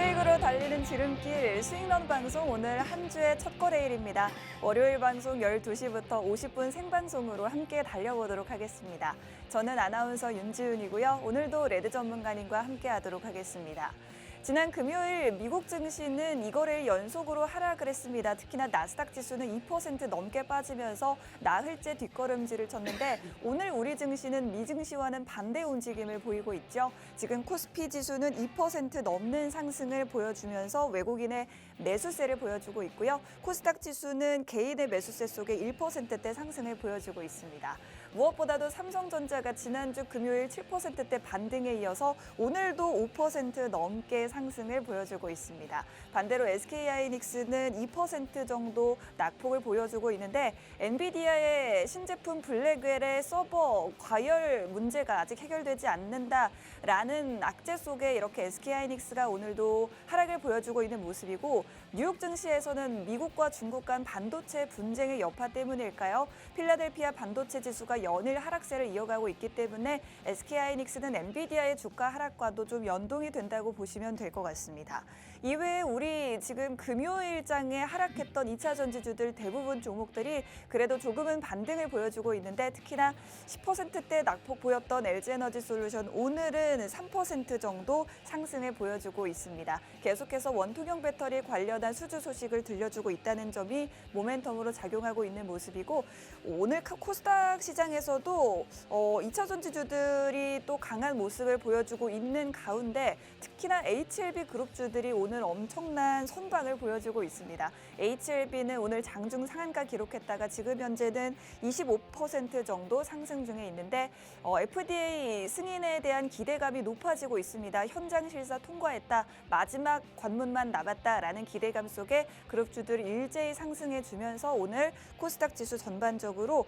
수익으로 달리는 지름길 수익런 방송 오늘 한 주의 첫 거래일입니다. 월요일 방송 12시부터 50분 생방송으로 함께 달려보도록 하겠습니다. 저는 아나운서 윤지윤이고요. 오늘도 레드 전문가님과 함께 하도록 하겠습니다. 지난 금요일 미국 증시는 2거래일 연속으로 하락을 했습니다. 특히나 나스닥 지수는 2% 넘게 빠지면서 나흘째 뒷걸음질을 쳤는데 오늘 우리 증시는 미 증시와는 반대 움직임을 보이고 있죠. 지금 코스피 지수는 2% 넘는 상승을 보여주면서 외국인의 매수세를 보여주고 있고요. 코스닥 지수는 개인의 매수세 속에 1%대 상승을 보여주고 있습니다. 무엇보다도 삼성전자가 지난주 금요일 7%대 반등에 이어서 오늘도 5% 넘게 상승을 보여주고 있습니다. 반대로 SK하이닉스는 2% 정도 낙폭을 보여주고 있는데 엔비디아의 신제품 블랙웰의 서버 과열 문제가 아직 해결되지 않는다라는 악재 속에 이렇게 SK하이닉스가 오늘도 하락을 보여주고 있는 모습이고 뉴욕 증시에서는 미국과 중국 간 반도체 분쟁의 여파 때문일까요? 필라델피아 반도체 지수가 연일 하락세를 이어가고 있기 때문에 SK하이닉스는 엔비디아의 주가 하락과도 좀 연동이 된다고 보시면 될 것 같습니다. 이외에 우리 지금 금요일장에 하락했던 2차 전지주들 대부분 종목들이 그래도 조금은 반등을 보여주고 있는데 특히나 10%대 낙폭 보였던 LG에너지솔루션 오늘은 3% 정도 상승을 보여주고 있습니다. 계속해서 원통형 배터리 관련한 수주 소식을 들려주고 있다는 점이 모멘텀으로 작용하고 있는 모습이고 오늘 코스닥 시장에서도 2차 전지주들이 또 강한 모습을 보여주고 있는 가운데 특히나 HLB 그룹주들이 오늘 엄청난 선방을 보여주고 있습니다. HLB는 오늘 장중 상한가 기록했다가 지금 현재는 25% 정도 상승 중에 있는데 FDA 승인에 대한 기대감이 높아지고 있습니다. 현장 실사 통과했다. 마지막 관문만 남았다라는 기대감 속에 그룹주들이 일제히 상승해 주면서 오늘 코스닥 지수 전반적으로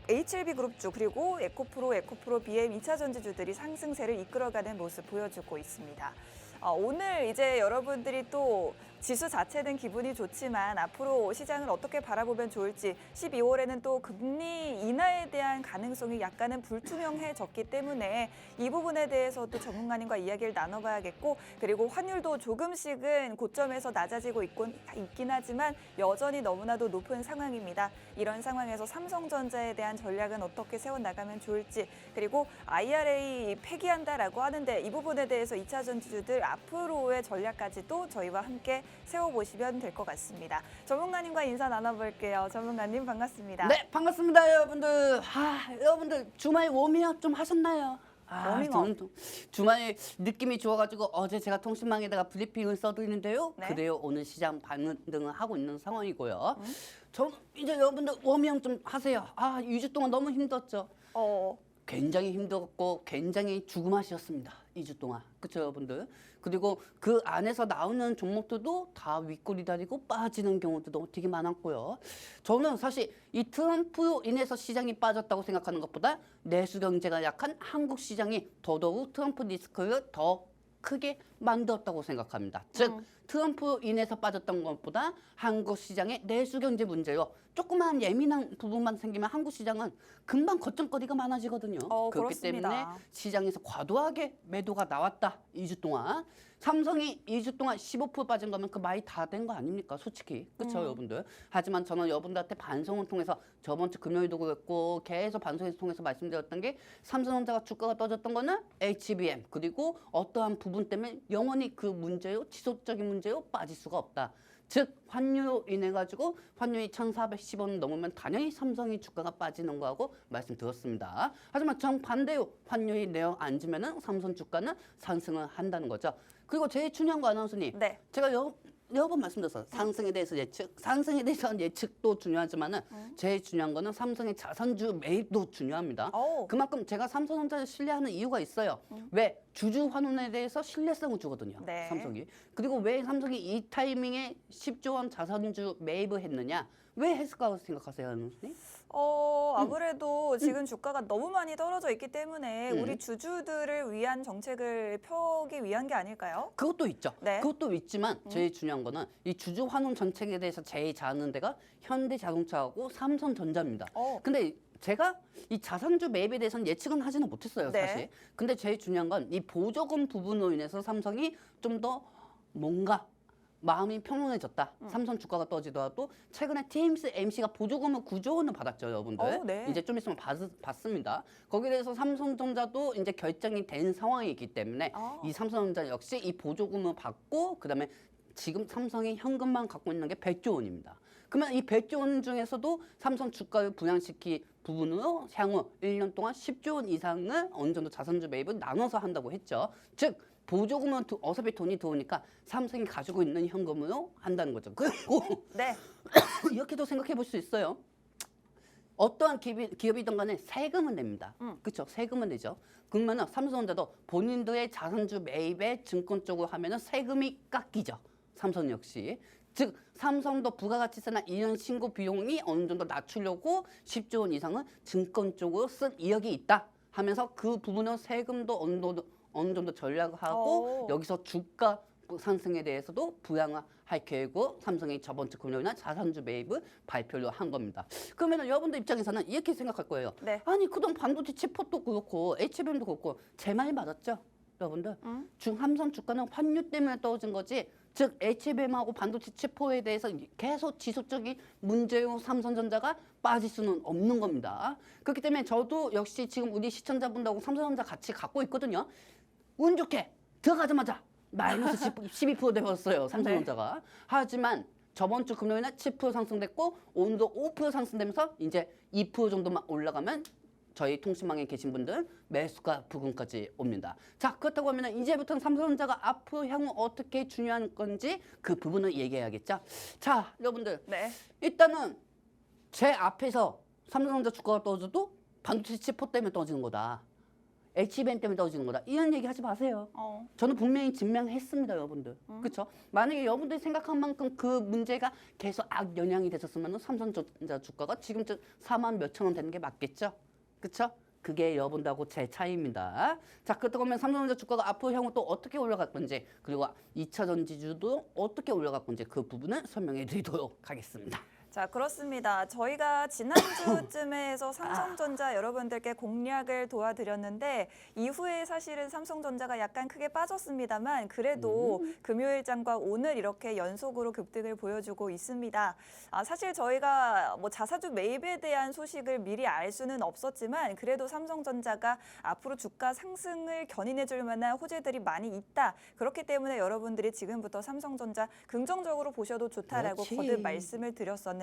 HLB 그룹주 그리고 에코프로, BM 2차 전지주들이 상승세를 이끌어가는 모습 보여주고 있습니다. 오늘 이제 여러분들이 또 지수 자체는 기분이 좋지만 앞으로 시장을 어떻게 바라보면 좋을지 12월에는 또 금리 인하에 대한 가능성이 약간은 불투명해졌기 때문에 이 부분에 대해서도 전문가님과 이야기를 나눠봐야겠고 그리고 환율도 조금씩은 고점에서 낮아지고 있긴 하지만 여전히 너무나도 높은 상황입니다. 이런 상황에서 삼성전자에 대한 전략은 어떻게 세워나가면 좋을지 그리고 IRA 폐기한다라고 하는데 이 부분에 대해서 2차 전지주들 앞으로의 전략까지도 저희와 함께 세워보시면 될 것 같습니다. 전문가님과 인사 나눠볼게요. 전문가님 반갑습니다. 네, 반갑습니다, 여러분들. 여러분들 주말 워밍업 좀 하셨나요? 워밍업. 주말 느낌이 좋아가지고 어제 제가 통신망에다가 브리핑을 써드리는데요. 네. 그래요, 오늘 시장 반등을 하고 있는 상황이고요. 저 이제 여러분들 워밍업 좀 하세요. 2주 동안 너무 힘들었죠. 굉장히 힘들었고 굉장히 죽음하셨습니다. 2주 동안. 그렇죠, 여러분들? 그리고 그 안에서 나오는 종목들도 다 윗골이 다리고 빠지는 경우도 되게 많았고요. 저는 사실 이 트럼프로 인해서 시장이 빠졌다고 생각하는 것보다 내수 경제가 약한 한국 시장이 더더욱 트럼프 리스크를 더 크게 만들었다고 생각합니다. 즉 트럼프로 인해서 빠졌던 것보다 한국 시장의 내수 경제 문제로 조그마한 예민한 부분만 생기면 한국 시장은 금방 걱정거리가 많아지거든요. 그렇기 그렇습니다. 때문에 시장에서 과도하게 매도가 나왔다. 2주 동안. 삼성이 2주 동안 15% 빠진 거면 그 말이 다 된 거 아닙니까? 솔직히. 그렇죠, 여러분들? 하지만 저는 여러분들한테 반성을 통해서 저번 주 금요일도 그랬고 계속 반성을 통해서 말씀드렸던 게 삼성전자가 주가가 떨어졌던 거는 HBM 그리고 어떠한 부분 때문에 영원히 그 문제로 지속적인 문제로 빠질 수가 없다. 즉 환율로 인해 가지고 환율이 1,410원 넘으면 당연히 삼성이 주가가 빠지는 거하고 말씀드렸습니다. 하지만 정반대로 환율이 내어 앉으면은 삼성 주가는 상승을 한다는 거죠. 그리고 제일 중요한 거 아나운서님. 네. 제가 여러 번 말씀드렸어요. 상승에 대해서 예측, 상승에 대해서 예측도 중요하지만은 제일 중요한 거는 삼성의 자산주 매입도 중요합니다. 그만큼 제가 삼성전자를 신뢰하는 이유가 있어요. 왜? 주주 환원에 대해서 신뢰성을 주거든요. 네. 삼성이. 그리고 왜 삼성이 이 타이밍에 10조 원 자산주 매입을 했느냐? 왜 했을까고 생각하세요, 아나운서님? 아무래도 지금 주가가 너무 많이 떨어져 있기 때문에 우리 주주들을 위한 정책을 펴기 위한 게 아닐까요? 그것도 있죠. 네. 그것도 있지만 제일 중요한 거는 이 주주 환원 정책에 대해서 제일 잘하는 데가 현대자동차하고 삼성전자입니다. 근데 제가 이 자산주 매입에 대해서는 예측은 하지는 못했어요, 네. 사실. 근데 제일 중요한 건 이 보조금 부분으로 인해서 삼성이 좀 더 뭔가 마음이 평온해졌다. 삼성 주가가 떨어지더라도 최근에 TSMC가 보조금을 9조 원을 받았죠, 여러분들. 네. 이제 좀 있으면 받습니다. 거기에 대해서 삼성전자도 이제 결정이 된 상황이기 때문에 이 삼성전자 역시 이 보조금을 받고 그다음에 지금 삼성이 현금만 갖고 있는 게 100조 원입니다. 그러면 이 100조 원 중에서도 삼성 주가를 부양시킬 부분으로 향후 1년 동안 10조 원 이상을 어느 정도 자산주 매입을 나눠서 한다고 했죠. 즉 보조금은 어차피 돈이 들어오니까 삼성이 가지고 있는 현금으로 한다는 거죠. 그리고 네. 이렇게도 생각해 볼 수 있어요. 어떠한 기업이든 간에 세금은 냅니다. 그렇죠? 세금은 내죠. 그러면 삼성전자도 본인들의 자산주 매입에 증권 쪽으로 하면은 세금이 깎이죠. 삼성 역시. 즉 삼성도 부가가치세나 이런 신고 비용이 어느 정도 낮추려고 10조 원 이상은 증권 쪽으로 쓴 이력이 있다 하면서 그 부분은 세금도 어느 정도 전략을 하고 여기서 주가 상승에 대해서도 부양을 할 계획으로 삼성이 저번 주 금요일날 자산주 매입을 발표를 한 겁니다. 그러면 여러분들 입장에서는 이렇게 생각할 거예요. 네. 아니 그동안 반도체 칩도 그렇고 HBM도 그렇고 제 말이 맞았죠? 여러분들 중삼성 주가는 환율 때문에 떨어진 거지 즉 HBM하고 반도체 칩포에 대해서 계속 지속적인 문제로 삼성전자가 빠질 수는 없는 겁니다. 그렇기 때문에 저도 역시 지금 우리 시청자분들하고 삼성전자 같이 갖고 있거든요. 운 좋게 들어가자마자 마이너스 12% 돼버렸어요. 삼성전자가. 하지만 저번 주 금요일날 7% 상승됐고 오늘도 5% 상승되면서 이제 2% 정도만 올라가면 저희 통신망에 계신 분들 매수가 부근까지 옵니다. 자 그렇다고 하면 이제부터는 삼성전자가 앞으로 향후 어떻게 중요한 건지 그 부분을 얘기해야겠죠. 자 여러분들 네. 일단은 제 앞에서 삼성전자 주가가 떨어져도 반도체 칩포 때문에 떨어지는 거다. HBM 때문에 떨어지는 거다. 이런 얘기 하지 마세요. 저는 분명히 증명했습니다, 여러분들. 그렇죠? 만약에 여러분들이 생각한 만큼 그 문제가 계속 악영향이 됐었으면 삼성전자 주가가 지금 4만 몇천 원 되는 게 맞겠죠? 그렇죠? 그게 여러분들하고 제 차이입니다. 자, 그렇다고 하면 삼성전자 주가가 앞으로 향후 또 어떻게 올라갈 건지 그리고 2차 전지주도 어떻게 올라갈 건지 그 부분을 설명해 드리도록 하겠습니다. 자, 그렇습니다. 저희가 지난주쯤에 해서 삼성전자 여러분들께 공략을 도와드렸는데 이후에 사실은 삼성전자가 약간 크게 빠졌습니다만 그래도 금요일장과 오늘 이렇게 연속으로 급등을 보여주고 있습니다. 사실 저희가 뭐 자사주 매입에 대한 소식을 미리 알 수는 없었지만 그래도 삼성전자가 앞으로 주가 상승을 견인해 줄 만한 호재들이 많이 있다. 그렇기 때문에 여러분들이 지금부터 삼성전자 긍정적으로 보셔도 좋다라고 그렇지. 거듭 말씀을 드렸었는데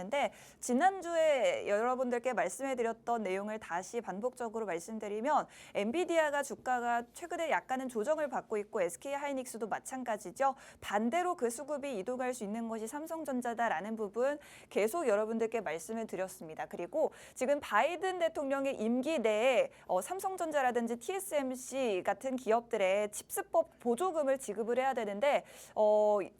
지난주에 여러분들께 말씀해드렸던 내용을 다시 반복적으로 말씀드리면 엔비디아가 주가가 최근에 약간은 조정을 받고 있고 SK하이닉스도 마찬가지죠. 반대로 그 수급이 이동할 수 있는 것이 삼성전자다라는 부분 계속 여러분들께 말씀을 드렸습니다. 그리고 지금 바이든 대통령의 임기 내에 삼성전자라든지 TSMC 같은 기업들의 칩스법 보조금을 지급을 해야 되는데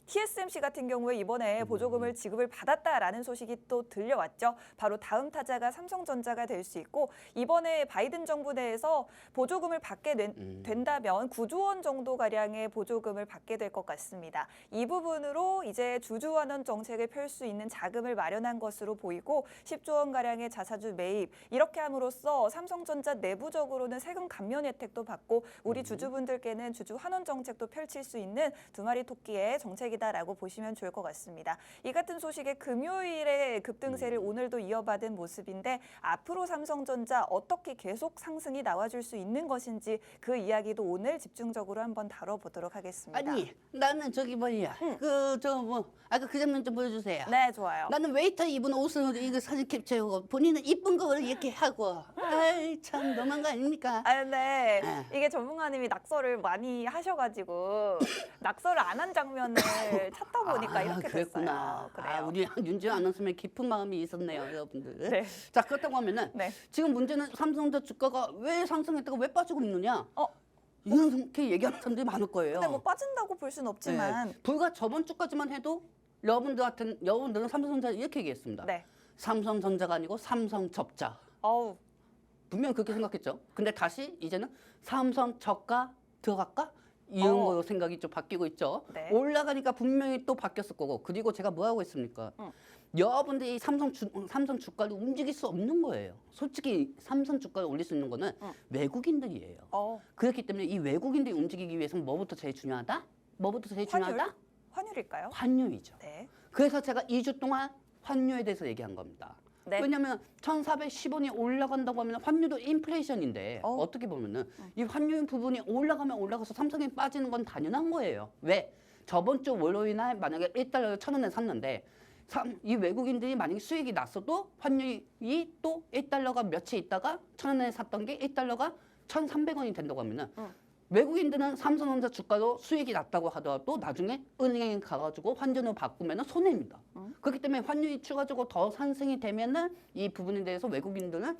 TSMC 같은 경우에 이번에 보조금을 지급을 받았다라는 소식이 또 들려왔죠. 바로 다음 타자가 삼성전자가 될 수 있고 이번에 바이든 정부 내에서 보조금을 받게 된다면 9조 원 정도 가량의 보조금을 받게 될 것 같습니다. 이 부분으로 이제 주주환원 정책을 펼 수 있는 자금을 마련한 것으로 보이고 10조 원 가량의 자사주 매입 이렇게 함으로써 삼성전자 내부적으로는 세금 감면 혜택도 받고 우리 주주분들께는 주주환원 정책도 펼칠 수 있는 두 마리 토끼의 정책이다라고 보시면 좋을 것 같습니다. 이 같은 소식에 금요일에 급등세를 오늘도 이어받은 모습인데 앞으로 삼성전자 어떻게 계속 상승이 나와줄 수 있는 것인지 그 이야기도 오늘 집중적으로 한번 다뤄보도록 하겠습니다. 아니 나는 저기 뭐야 그 장면 좀 보여주세요. 네, 좋아요. 나는 웨이터 입은 옷을 이거 사진 캡처하고 본인은 이쁜 거 이렇게 하고 아이 참 너무한 거 아닙니까? 네. 이게 전문가님이 낙서를 많이 하셔가지고 낙서를 안 한 장면을 찾다 보니까 이렇게 그랬구나. 됐어요. 그래요. 우리 윤지원 아나운서의 깊은 마음이 있었네요, 여러분들. 네. 자 그렇다고 하면은 네. 지금 문제는 삼성전자 주가가 왜 상승했다가 왜 빠지고 있느냐? 이렇게 얘기하는 사람들이 많을 거예요. 근데 뭐 빠진다고 볼 수는 없지만 불과 저번 주까지만 해도 여러분들은 삼성전자 이렇게 얘기했습니다. 네. 삼성전자가 아니고 삼성접자. 분명 그렇게 생각했죠. 근데 다시 이제는 삼성저가 들어갈까? 이런 거로 생각이 좀 바뀌고 있죠. 네. 올라가니까 분명히 또 바뀌었을 거고. 그리고 제가 뭐라고 했습니까? 여러분들이 삼성 주가를 움직일 수 없는 거예요. 솔직히 삼성 주가를 올릴 수 있는 거는 외국인들이에요. 그렇기 때문에 이 외국인들이 움직이기 위해서는 뭐부터 제일 중요하다? 뭐부터 제일 중요하다? 환율일까요? 환율이죠. 네. 그래서 제가 2주 동안 환율에 대해서 얘기한 겁니다. 네. 왜냐하면 1,410원이 올라간다고 하면 환율도 인플레이션인데 어떻게 보면은 이 환율 부분이 올라가면 올라가서 삼성이 빠지는 건 당연한 거예요. 왜? 저번 주 월요일 날 만약에 1달러를 1,000원에 샀는데 이 외국인들이 만약에 수익이 났어도 환율이 또 1달러가 며칠 있다가 1,000원에 샀던 게 1달러가 1,300원이 된다고 하면은 외국인들은 삼성전자 주가로 수익이 났다고 하더라도 나중에 은행에 가가지고 환전을 바꾸면 손해입니다. 그렇기 때문에 환율이 추가적으로 더 상승이 되면은 이 부분에 대해서 외국인들은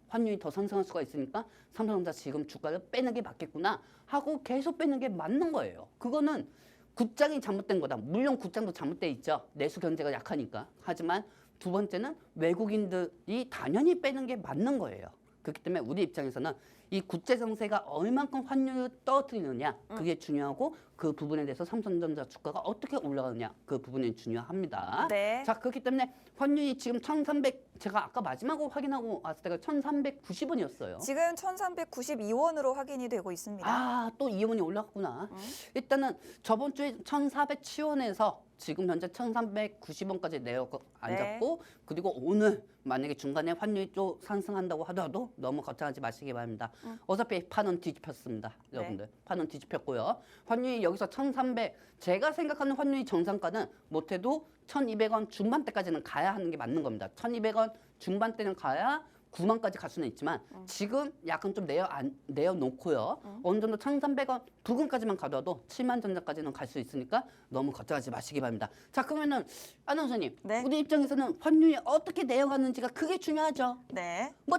환율이 더 상승할 수가 있으니까 삼성전자 지금 주가를 빼는 게 맞겠구나 하고 계속 빼는 게 맞는 거예요. 그거는 굿장이 잘못된 거다. 물론 굿장도 잘못돼 있죠. 내수 경제가 약하니까. 하지만 두 번째는 외국인들이 당연히 빼는 게 맞는 거예요. 그렇기 때문에 우리 입장에서는 이 국제 정세가 얼만큼 환율을 떨어뜨리느냐 그게 중요하고 그 부분에 대해서 삼성전자 주가가 어떻게 올라가느냐 그 부분이 중요합니다. 네. 자 그렇기 때문에 환율이 지금 1,300 제가 아까 마지막으로 확인하고 왔을 때가 1,390원이었어요. 지금 1,392원으로 확인이 되고 있습니다. 또 2원이 올라갔구나. 일단은 저번 주에 1,407원에서 지금 현재 1,390원까지 내어 앉았고 그리고 오늘 만약에 중간에 환율이 또 상승한다고 하더라도 너무 걱정하지 마시기 바랍니다. 어차피 판은 뒤집혔습니다. 여러분들. 판은 뒤집혔고요. 환율이 여기서 1,300 제가 생각하는 환율이 정상가는 못해도 1,200원 중반대까지는 가야 하는 게 맞는 겁니다. 1,200원 중반대는 가야 9만까지 갈 수는 있지만 지금 약간 좀 내어놓고요. 어느 정도 1,300원 부근까지만 가더라도 7만 전자까지는 갈 수 있으니까 너무 걱정하지 마시기 바랍니다. 자 그러면은 아나운서님 네. 우리 입장에서는 환율이 어떻게 내려가는지가 그게 중요하죠. 네. 뭐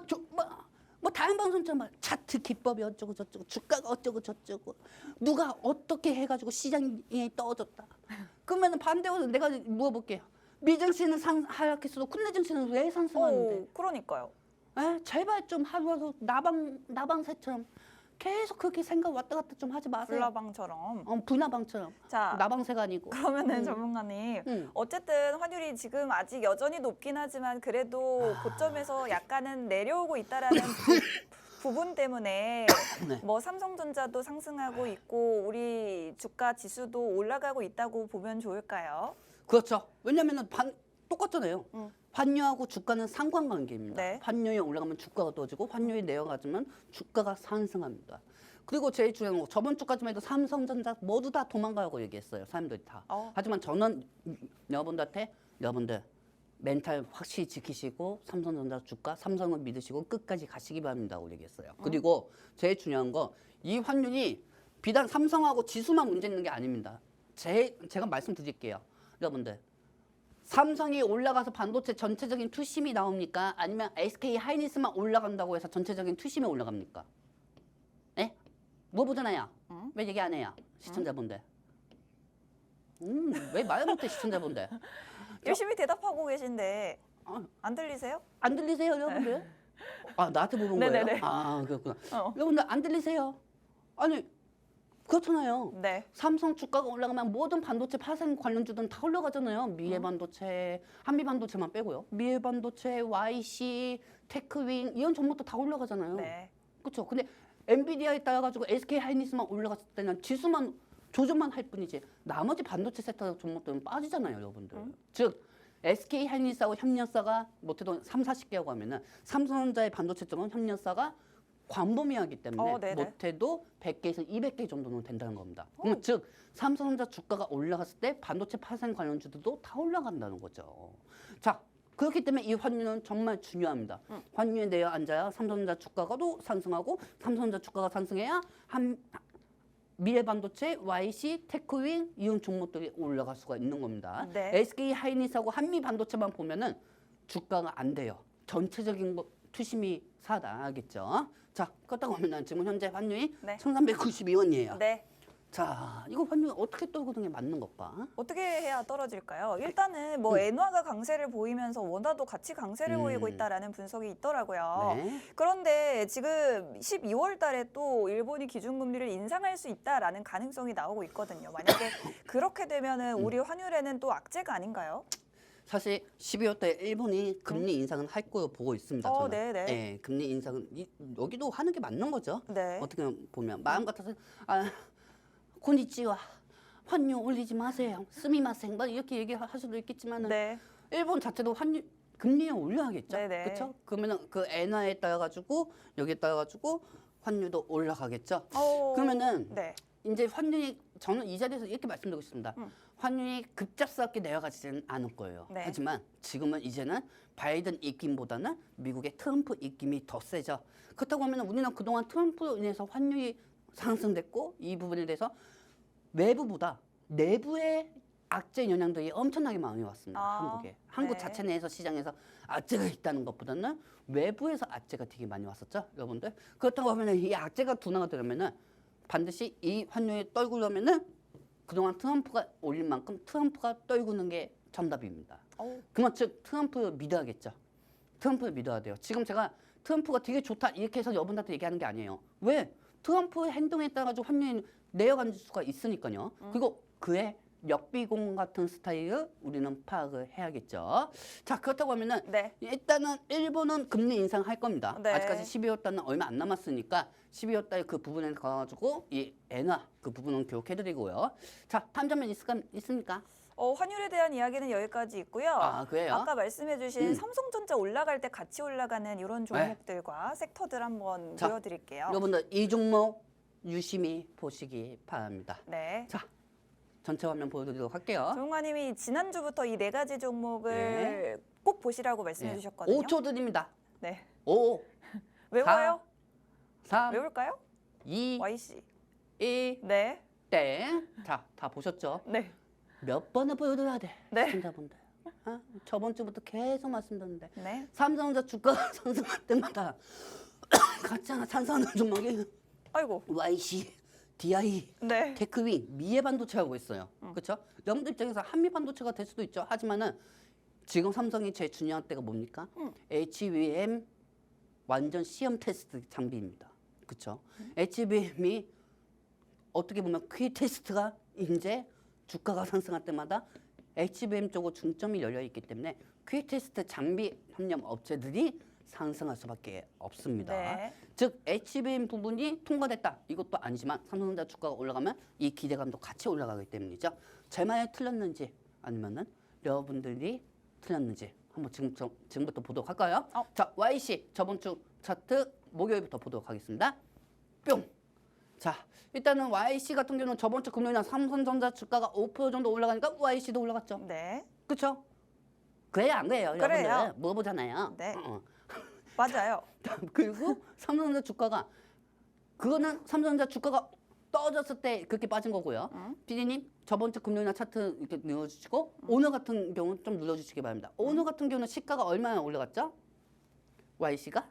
다른 방송처럼 차트 기법이 어쩌고 저쩌고 주가가 어쩌고 저쩌고 누가 어떻게 해가지고 시장이 떨어졌다. 그러면은 반대로 내가 물어볼게요. 미증시는 하락했어도 국내 증시는 왜 상승하는데? 그러니까요. 제발 좀 하루라도 나방새처럼 계속 그렇게 생각 왔다 갔다 좀 하지 마세요. 불나방처럼. 불나방처럼. 자, 나방새가 아니고. 그러면은 전문가님 어쨌든 환율이 지금 아직 여전히 높긴 하지만 그래도 고점에서 약간은 내려오고 있다라는 부분 때문에 네. 뭐 삼성전자도 상승하고 있고 우리 주가 지수도 올라가고 있다고 보면 좋을까요? 그렇죠. 왜냐면은 똑같잖아요. 환율하고 주가는 상관관계입니다. 네. 환율이 올라가면 주가가 떨어지고 환율이 내려가면 주가가 상승합니다. 그리고 제일 중요한 거 저번 주까지만 해도 삼성전자 모두 다 도망가라고 얘기했어요. 사람들이 다. 하지만 저는 여러분들 멘탈 확실히 지키시고 삼성전자 주가 삼성을 믿으시고 끝까지 가시기 바랍니다고 얘기했어요. 그리고 제일 중요한 거 이 환율이 비단 삼성하고 지수만 문제 있는 게 아닙니다. 제가 말씀드릴게요. 여러분들 삼성이 올라가서 반도체 전체적인 투심이 나옵니까? 아니면 SK 하이닉스만 올라간다고 해서 전체적인 투심이 올라갑니까? 예? 물어보잖아요. 왜 얘기 안 해요? 시청자분들. 왜 말 못해 시청자분들? 열심히 대답하고 계신데 안 들리세요? 안 들리세요 여러분들? 나한테 물어본 네네네. 거예요? 그렇구나. 여러분들 안 들리세요? 아니 그렇잖아요. 네. 삼성 주가가 올라가면 모든 반도체 파생 관련주들은 다 올라가잖아요. 미래반도체, 한미반도체만 빼고요. 미래반도체, YC, 테크윈 이런 종목도 다 올라가잖아요. 네. 그렇죠. 근데 엔비디아에 따라 가지고 SK 하이닉스만 올라갔을 때는 지수만 조정만 할 뿐이지 나머지 반도체 섹터 종목들은 빠지잖아요, 여러분들. 즉 SK 하이닉스하고 협력사가 못해도 3, 40개라고 하면은 삼성전자의 반도체 쪽은 협력사가 광범위하기 때문에 못해도 100개에서 200개 정도는 된다는 겁니다. 즉 삼성전자 주가가 올라갔을 때 반도체 파생 관련주들도 다 올라간다는 거죠. 자 그렇기 때문에 이 환율은 정말 중요합니다. 환율에 내어 앉아야 삼성전자 주가가도 상승하고 삼성전자 주가가 상승해야 미래반도체, YC, 테크윈 이런 종목들이 올라갈 수가 있는 겁니다. 네. SK 하이닉스하고 한미반도체만 보면은 주가가 안 돼요. 전체적인 투심이 사다 알겠죠? 자, 그렇다고 하면 지금 현재 환율이 1,392원이에요. 네. 자, 이거 환율 어떻게 떨어지는 게 맞는 걸까? 어떻게 해야 떨어질까요? 일단은 뭐 엔화가 강세를 보이면서 원화도 같이 강세를 보이고 있다라는 분석이 있더라고요. 네. 그런데 지금 12월 달에 또 일본이 기준금리를 인상할 수 있다라는 가능성이 나오고 있거든요. 만약에 그렇게 되면은 우리 환율에는 또 악재가 아닌가요? 사실 12월 달 일본이 금리 인상은 할 거로 보고 있습니다. 저는. 네네. 네, 금리 인상은 여기도 하는 게 맞는 거죠. 네. 어떻게 보면 마음 같아서 곤니치와 환율 올리지 마세요. 스미마셍 뭐 이렇게 얘기할 수도 있겠지만은 네. 일본 자체도 환율 금리를 올려야겠죠. 네네. 그렇죠? 그러면은 그 엔화에 따라 가지고 여기에 따라 가지고 환율도 올라가겠죠. 그러면은 네. 이제 환율이 저는 이 자리에서 이렇게 말씀드리고 싶습니다. 환율이 급작스럽게 내려가지는 않을 거예요. 네. 하지만 지금은 이제는 바이든 입김보다는 미국의 트럼프 입김이 더 세죠. 그렇다고 하면 우리는 그동안 트럼프로 인해서 환율이 상승됐고 이 부분에 대해서 외부보다 내부의 악재 영향들이 엄청나게 많이 왔습니다. 한국에. 한국 네. 자체 내에서 시장에서 악재가 있다는 것보다는 외부에서 악재가 되게 많이 왔었죠. 여러분들. 그렇다고 하면 이 악재가 둔화가 되려면은 반드시 이 환율이 떨구려면은 그동안 트럼프가 올린 만큼 트럼프가 떨구는 게 정답입니다. 그만 즉 트럼프를 믿어야겠죠. 트럼프를 믿어야 돼요. 지금 제가 트럼프가 되게 좋다 이렇게 해서 여러분들한테 얘기하는 게 아니에요. 왜? 트럼프의 행동에 따라 가지고 환율이 내려갈 수가 있으니까요. 그리고 그의 역비공 같은 스타일을 우리는 파악을 해야겠죠. 자 그렇다고 하면은 네. 일단은 일본은 금리 인상할 겁니다. 네. 아직까지 12월 달은 얼마 안 남았으니까 12월 달 그 부분에 가가지고 이 엔화 그 부분은 교육해드리고요. 자 다음 장면 있습니까? 환율에 대한 이야기는 여기까지 있고요. 아 그래요? 아까 말씀해주신 삼성전자 올라갈 때 같이 올라가는 이런 종목들과 섹터들 한번 자, 보여드릴게요. 여러분들 이 종목 유심히 보시기 바랍니다. 네. 자 전체 화면 보여드리도록 할게요. 조용관님이 지난주부터 이 네 가지 종목을 네. 꼭 보시라고 말씀해 주셨거든요. 5초 드립니다. 네. 5, 외워요? 3, 외울까요? 2, YC. 1, 네. 땡. 자, 다 보셨죠? 네. 몇 번을 보여드려야 돼, 네. 시청자분들. 저번 주부터 계속 말씀드렸는데 네. 삼성전자 주가가 상승할 때마다 같이 하나 상승하는 종목이 아이고. YC, DI, 네. 테크윈, 미래반도체하고 있어요. 그렇죠? 여러분들 입장에서 한미반도체가 될 수도 있죠. 하지만은 지금 삼성이 제일 중요한 때가 뭡니까? HBM 완전 시험 테스트 장비입니다. 그렇죠? HBM이 어떻게 보면 퀴 테스트가 이제 주가가 상승할 때마다 HBM 쪽으로 중점이 열려 있기 때문에 퀴 테스트 장비 협력 업체들이 상승할 수밖에 없습니다. 네. 즉 HBM 부분이 통과됐다. 이것도 아니지만 삼성전자 주가가 올라가면 이 기대감도 같이 올라가기 때문이죠. 제 말이 틀렸는지 아니면은 여러분들이 틀렸는지 한번 지금부터 보도록 할까요? 자 YC 저번 주 차트 목요일부터 보도록 하겠습니다. 뿅. 자 일단은 YC 같은 경우는 저번 주 금요일날 삼성전자 주가가 5% 정도 올라가니까 YC도 올라갔죠. 네. 그렇죠? 그래요 안 그래요? 그래요. 여러분들 물어보잖아요. 네. 맞아요. 그리고 삼성전자 주가가 그거는 삼성전자 주가가 떨어졌을 때 그렇게 빠진 거고요. PD님 저번 주 금요일날 차트 이렇게 눌러주시고 오늘 같은 경우는 좀 눌러주시기 바랍니다. 오늘 같은 경우는 시가가 얼마나 올라갔죠? YC가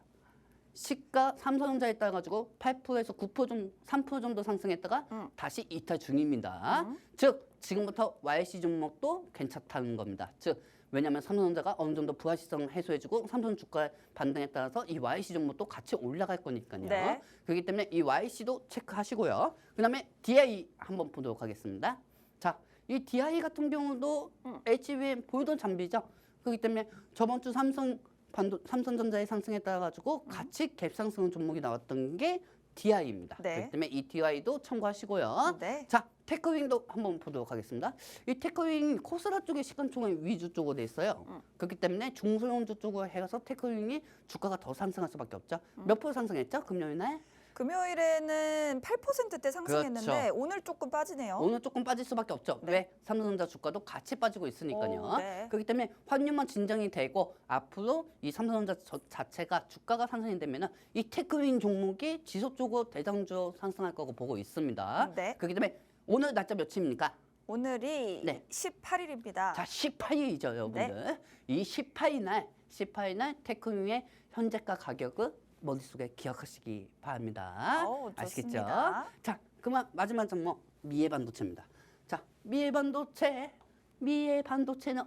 시가 삼성전자에 따라 가지고 8%에서 9% 정도, 3% 정도 상승했다가 다시 이탈 중입니다. 즉 지금부터 YC 종목도 괜찮다는 겁니다. 즉 왜냐하면 삼성전자가 어느 정도 부하시성 해소해주고 삼성 주가 반등에 따라서 이 YC 종목도 같이 올라갈 거니까요. 네. 그렇기 때문에 이 YC도 체크하시고요. 그다음에 DI 한번 보도록 하겠습니다. 자, 이 DI 같은 경우도 HBM 보이던 장비죠. 그렇기 때문에 저번 주 삼성전자의 상승에 따라 가지고 같이 갭상승 종목이 나왔던 게 DI입니다. 네. 그렇기 때문에 이 DI도 참고하시고요. 네. 자, 테크윙도 한번 보도록 하겠습니다. 이 테크윙 코스닥 쪽의 시간총액 위주 쪽으로 돼 있어요. 그렇기 때문에 중소형주 쪽으로 해서 테크윙이 주가가 더 상승할 수밖에 없죠. 몇 프로 상승했죠? 금요일 날? 금요일에는 8%대 상승했는데 그렇죠. 오늘 조금 빠지네요. 오늘 조금 빠질 수밖에 없죠. 네. 왜? 삼성전자 주가도 같이 빠지고 있으니까요. 네. 그렇기 때문에 환율만 진정이 되고 앞으로 이 삼성전자 자체가 주가가 상승이 되면은 이 테크윈 종목이 지속적으로 대장주 상승할 거고 보고 있습니다. 네. 그렇기 때문에 오늘 날짜 며칠입니까? 오늘이 네. 18일입니다. 자, 18일이죠, 여러분들. 이 18일 날 테크윈의 현재가 가격을 머릿속에 기억하시기 바랍니다. 아시겠죠? 좋습니다. 자, 그만 마지막 종목 미래 반도체입니다. 자, 미래 반도체는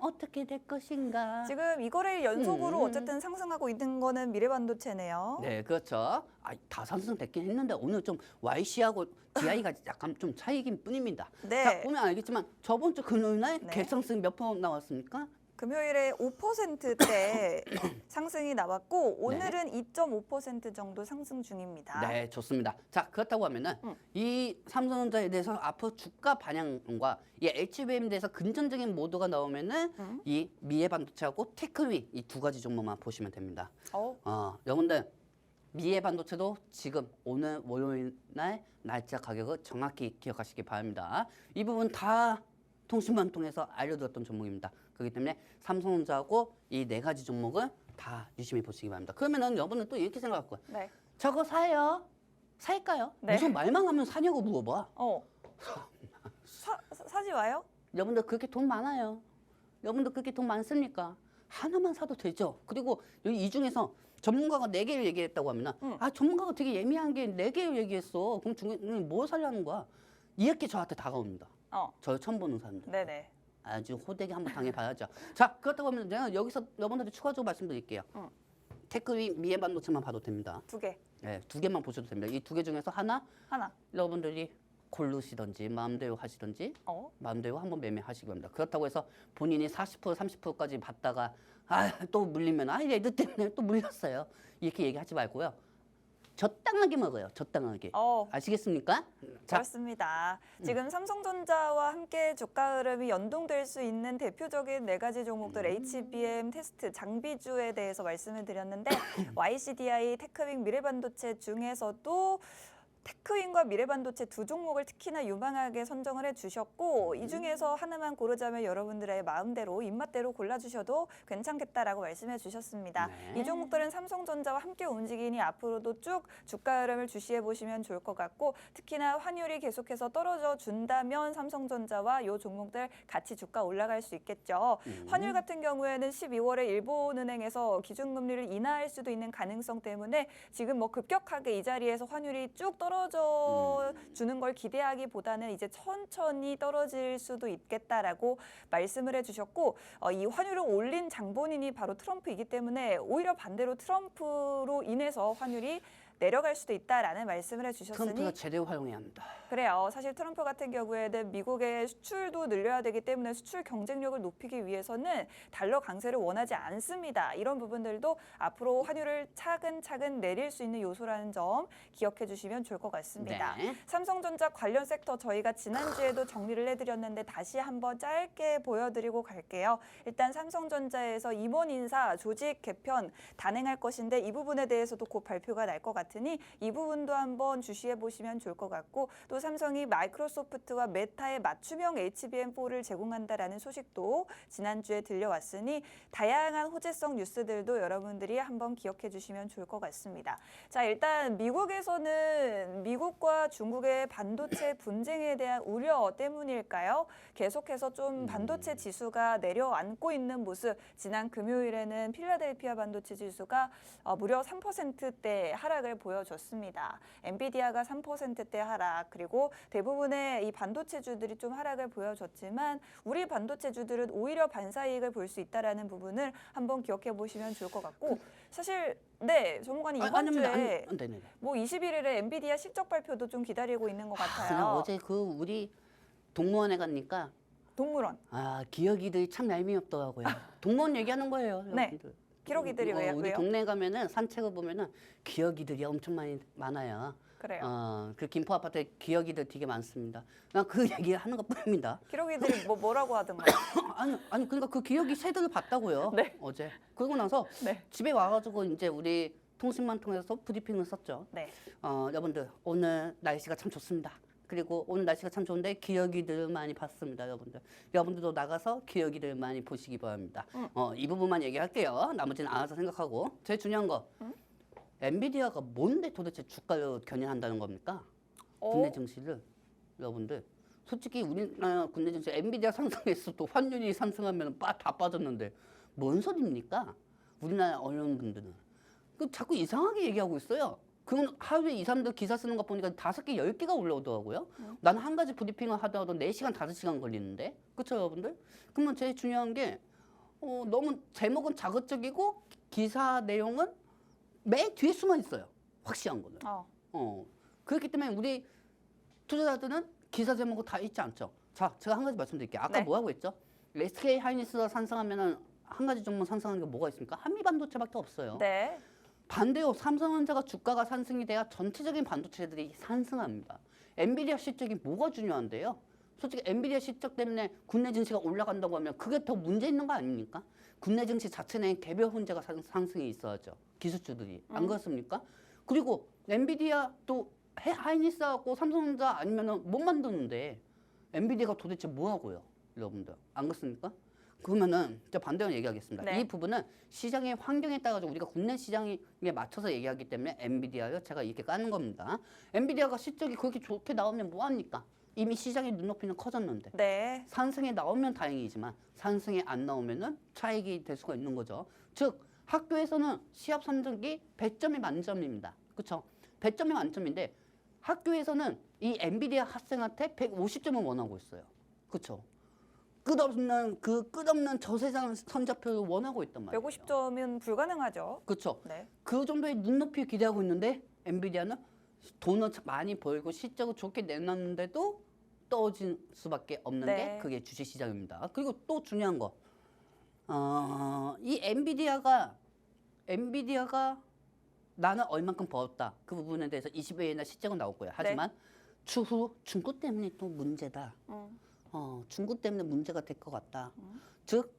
어떻게 될 것인가? 지금 이거를 연속으로 어쨌든 상승하고 있는 거는 미래반도체네요. 네, 그렇죠. 다 상승됐긴 했는데 오늘 좀 YC하고 DI가 약간 좀 차이긴 뿐입니다. 네. 자, 보면 알겠지만 저번 주 금요일 날 네. 갭상승 몇 프로 나왔습니까? 금요일에 5%대 상승이 나왔고 오늘은 2.5% 정도 상승 중입니다. 네, 좋습니다. 자, 그렇다고 하면은 이 삼성전자에 대해서 앞으로 주가 반영과 이 HBM에 대해서 긍정적인 모드가 나오면은 이 미래반도체하고 테크위 이 두 가지 종목만 보시면 됩니다. 여러분들 미래 반도체도 지금 오늘 월요일 날 날짜 가격을 정확히 기억하시기 바랍니다. 이 부분 다 통신망 통해서 알려드렸던 종목입니다. 그렇기 때문에 삼성전자하고 이 네 가지 종목을 다 유심히 보시기 바랍니다. 그러면은 여러분은 또 이렇게 생각할 거예요. 네. 저거 사요? 살까요? 네. 무슨 말만 하면 사냐고 물어봐. 사지 마요? 여러분들 그렇게 돈 많아요. 여러분들 그렇게 돈 많습니까? 하나만 사도 되죠. 그리고 여기 이 중에서 전문가가 4개를 얘기했다고 하면 전문가가 되게 예민한 게 4개를 얘기했어. 그럼 중에 뭘 살려는 거야? 이렇게 저한테 다가옵니다. 저 처음 보는 사람들. 네네. 아주 호되게 한번 당해봐야죠. 자, 그렇다고 하면 제가 여기서 여러분들한테 추가적으로 말씀드릴게요. 테크위 미래반도체만 봐도 됩니다. 2개. 네, 2개만 보셔도 됩니다. 이 2개 중에서 하나 여러분들이 고르시든지 마음대로 하시든지 마음대로 한번 매매하시기 바랍니다. 그렇다고 해서 본인이 40% 30%까지 받다가 또 물리면 얘들 때문에 또 물렸어요. 이렇게 얘기하지 말고요. 적당하게 먹어요. 적당하게. 아시겠습니까? 자, 그렇습니다. 지금 삼성전자와 함께 주가 흐름이 연동될 수 있는 대표적인 4가지 종목들 HBM, 테스트, 장비주에 대해서 말씀을 드렸는데 YCDI, 테크윙, 미래반도체 중에서도 테크윙과 미래반도체 두 종목을 특히나 유망하게 선정을 해주셨고 이 중에서 하나만 고르자면 여러분들의 마음대로 입맛대로 골라주셔도 괜찮겠다라고 말씀해 주셨습니다. 이 종목들은 삼성전자와 함께 움직이니 앞으로도 쭉 주가 흐름을 주시해 보시면 좋을 것 같고 특히나 환율이 계속해서 떨어져 준다면 삼성전자와 이 종목들 같이 주가 올라갈 수 있겠죠. 환율 같은 경우에는 12월에 일본은행에서 기준금리를 인하할 수도 있는 가능성 때문에 지금 뭐 급격하게 이 자리에서 환율이 쭉 떨어져 주는 걸 기대하기보다는 이제 천천히 떨어질 수도 있겠다라고 말씀을 해주셨고 이 환율을 올린 장본인이 바로 트럼프이기 때문에 오히려 반대로 트럼프로 인해서 환율이 내려갈 수도 있다라는 말씀을 해주셨으니 트럼프가 제대로 활용해야 합니다. 그래요. 사실 트럼프 같은 경우에는 미국의 수출도 늘려야 되기 때문에 수출 경쟁력을 높이기 위해서는 달러 강세를 원하지 않습니다. 이런 부분들도 앞으로 환율을 차근차근 내릴 수 있는 요소라는 점 기억해 주시면 좋을 것 같습니다. 네. 삼성전자 관련 섹터 저희가 지난주에도 정리를 해드렸는데 다시 한번 짧게 보여드리고 갈게요. 일단 삼성전자에서 임원 인사, 조직 개편 단행할 것인데 이 부분에 대해서도 곧 발표가 날 것 같아요. 이 부분도 한번 주시해 보시면 좋을 것 같고 또 삼성이 마이크로소프트와 메타의 맞춤형 HBM4를 제공한다라는 소식도 지난주에 들려왔으니 다양한 호재성 뉴스들도 여러분들이 한번 기억해 주시면 좋을 것 같습니다. 자, 일단 미국에서는 미국과 중국의 반도체 분쟁에 대한 우려 때문일까요? 계속해서 좀 반도체 지수가 내려앉고 있는 모습. 지난 금요일에는 필라델피아 반도체 지수가 무려 3%대 하락을 보여줬습니다. 엔비디아가 3%대 하락 그리고 대부분의 이 반도체주들이 좀 하락을 보여줬지만 우리 반도체주들은 오히려 반사이익을 볼 수 있다라는 부분을 한번 기억해 보시면 좋을 것 같고 사실 전문가님 이번 주에 뭐 21일에 엔비디아 실적 발표도 좀 기다리고 있는 것 같아요. 어제 우리 동무원에 가니까 동물원. 기러기들이 참 얄미웠더라고요. 동무원 얘기하는 거예요. 네. 기러기들이 왜요? 우리 동네 가면은 산책을 보면은 기러기들이 엄청 많아요. 그래요. 그 김포 아파트에 기러기들 되게 많습니다. 난 그 얘기 하는 것뿐입니다. 기러기들이 뭐라고 하던가요? 아니 그러니까 그 기러기 새들을 봤다고요. 네. 어제. 그러고 나서 집에 와가지고 이제 우리 통신망 통해서 브리핑을 썼죠. 여러분들 오늘 날씨가 참 좋습니다. 그리고 오늘 날씨가 참 좋은데 기러기들 많이 봤습니다, 여러분들. 여러분들도 나가서 기러기들 많이 보시기 바랍니다. 이 부분만 얘기할게요. 나머지는 알아서 생각하고. 제일 중요한 거. 엔비디아가 뭔데 도대체 주가를 견인한다는 겁니까? 국내 증시를. 여러분들. 솔직히 우리나라 국내 증시 엔비디아 상승했어도 환율이 상승하면 다 빠졌는데 뭔 소리입니까? 우리나라 언론분들은. 자꾸 이상하게 얘기하고 있어요. 그건 하루에 이 사람들 기사 쓰는 거 보니까 5개, 10개가 올라오더라고요. 나는 한 가지 브리핑을 하더라도 4시간, 5시간 걸리는데. 그렇죠, 여러분들? 그러면 제일 중요한 게 너무 제목은 자극적이고 기사 내용은 맨 뒤에 숨어 있어요. 확실한 거는. 그렇기 때문에 우리 투자자들은 기사 제목을 다 읽지 않죠. 자, 제가 한 가지 말씀드릴게요. 아까 뭐라고 했죠? SK 하이닉스가 상승하면은 한 가지 종목 상승하는 게 뭐가 있습니까? 한미 반도체밖에 없어요. 네. 반대로 삼성전자가 주가가 상승이 돼야 전체적인 반도체들이 상승합니다. 엔비디아 실적이 뭐가 중요한데요? 솔직히 엔비디아 실적 때문에 국내 증시가 올라간다고 하면 그게 더 문제 있는 거 아닙니까? 국내 증시 자체 내에 개별 혼자가 상승이 있어야죠. 기술주들이. 안 그렇습니까? 그리고 엔비디아 또 하이닉스하고 삼성전자 아니면은 못 만드는데 엔비디아가 도대체 뭐 하고요? 여러분들. 안 그렇습니까? 그러면은 반대로 얘기하겠습니다. 네. 이 부분은 시장의 환경에 따라서 우리가 국내 시장에 맞춰서 얘기하기 때문에 엔비디아를 제가 이렇게 까는 겁니다. 엔비디아가 실적이 그렇게 좋게 나오면 뭐 합니까? 이미 시장의 눈높이는 커졌는데 네. 상승에 나오면 다행이지만 상승에 안 나오면은 차익이 될 수가 있는 거죠. 즉 학교에서는 시합 성적이 100점이 만점입니다. 그렇죠? 100점이 만점인데 학교에서는 이 엔비디아 학생한테 150점을 원하고 있어요. 그렇죠? 끝없는 저세상 성적표를 원하고 있단 말이에요. 150점은 불가능하죠. 그렇죠. 네. 그 정도의 눈높이 기대하고 있는데 엔비디아는 돈을 많이 벌고 실적을 좋게 내놨는데도 떨어질 수밖에 없는 네. 게 그게 주식시장입니다. 그리고 또 중요한 거, 이 엔비디아가 나는 얼만큼 벌었다. 그 부분에 대해서 20회나 실적은 나올 거예요. 하지만 추후 중국 때문에 또 문제다. 중국 때문에 문제가 될 것 같다. 즉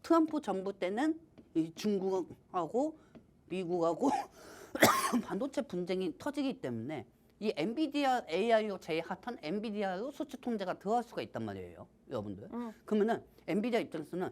트럼프 정부 때는 이 중국하고 미국하고 반도체 분쟁이 터지기 때문에 이 엔비디아 AI로 제일 핫한 엔비디아로 수출 통제가 들어갈 수가 있단 말이에요, 여러분들. 그러면은 엔비디아 입장에서는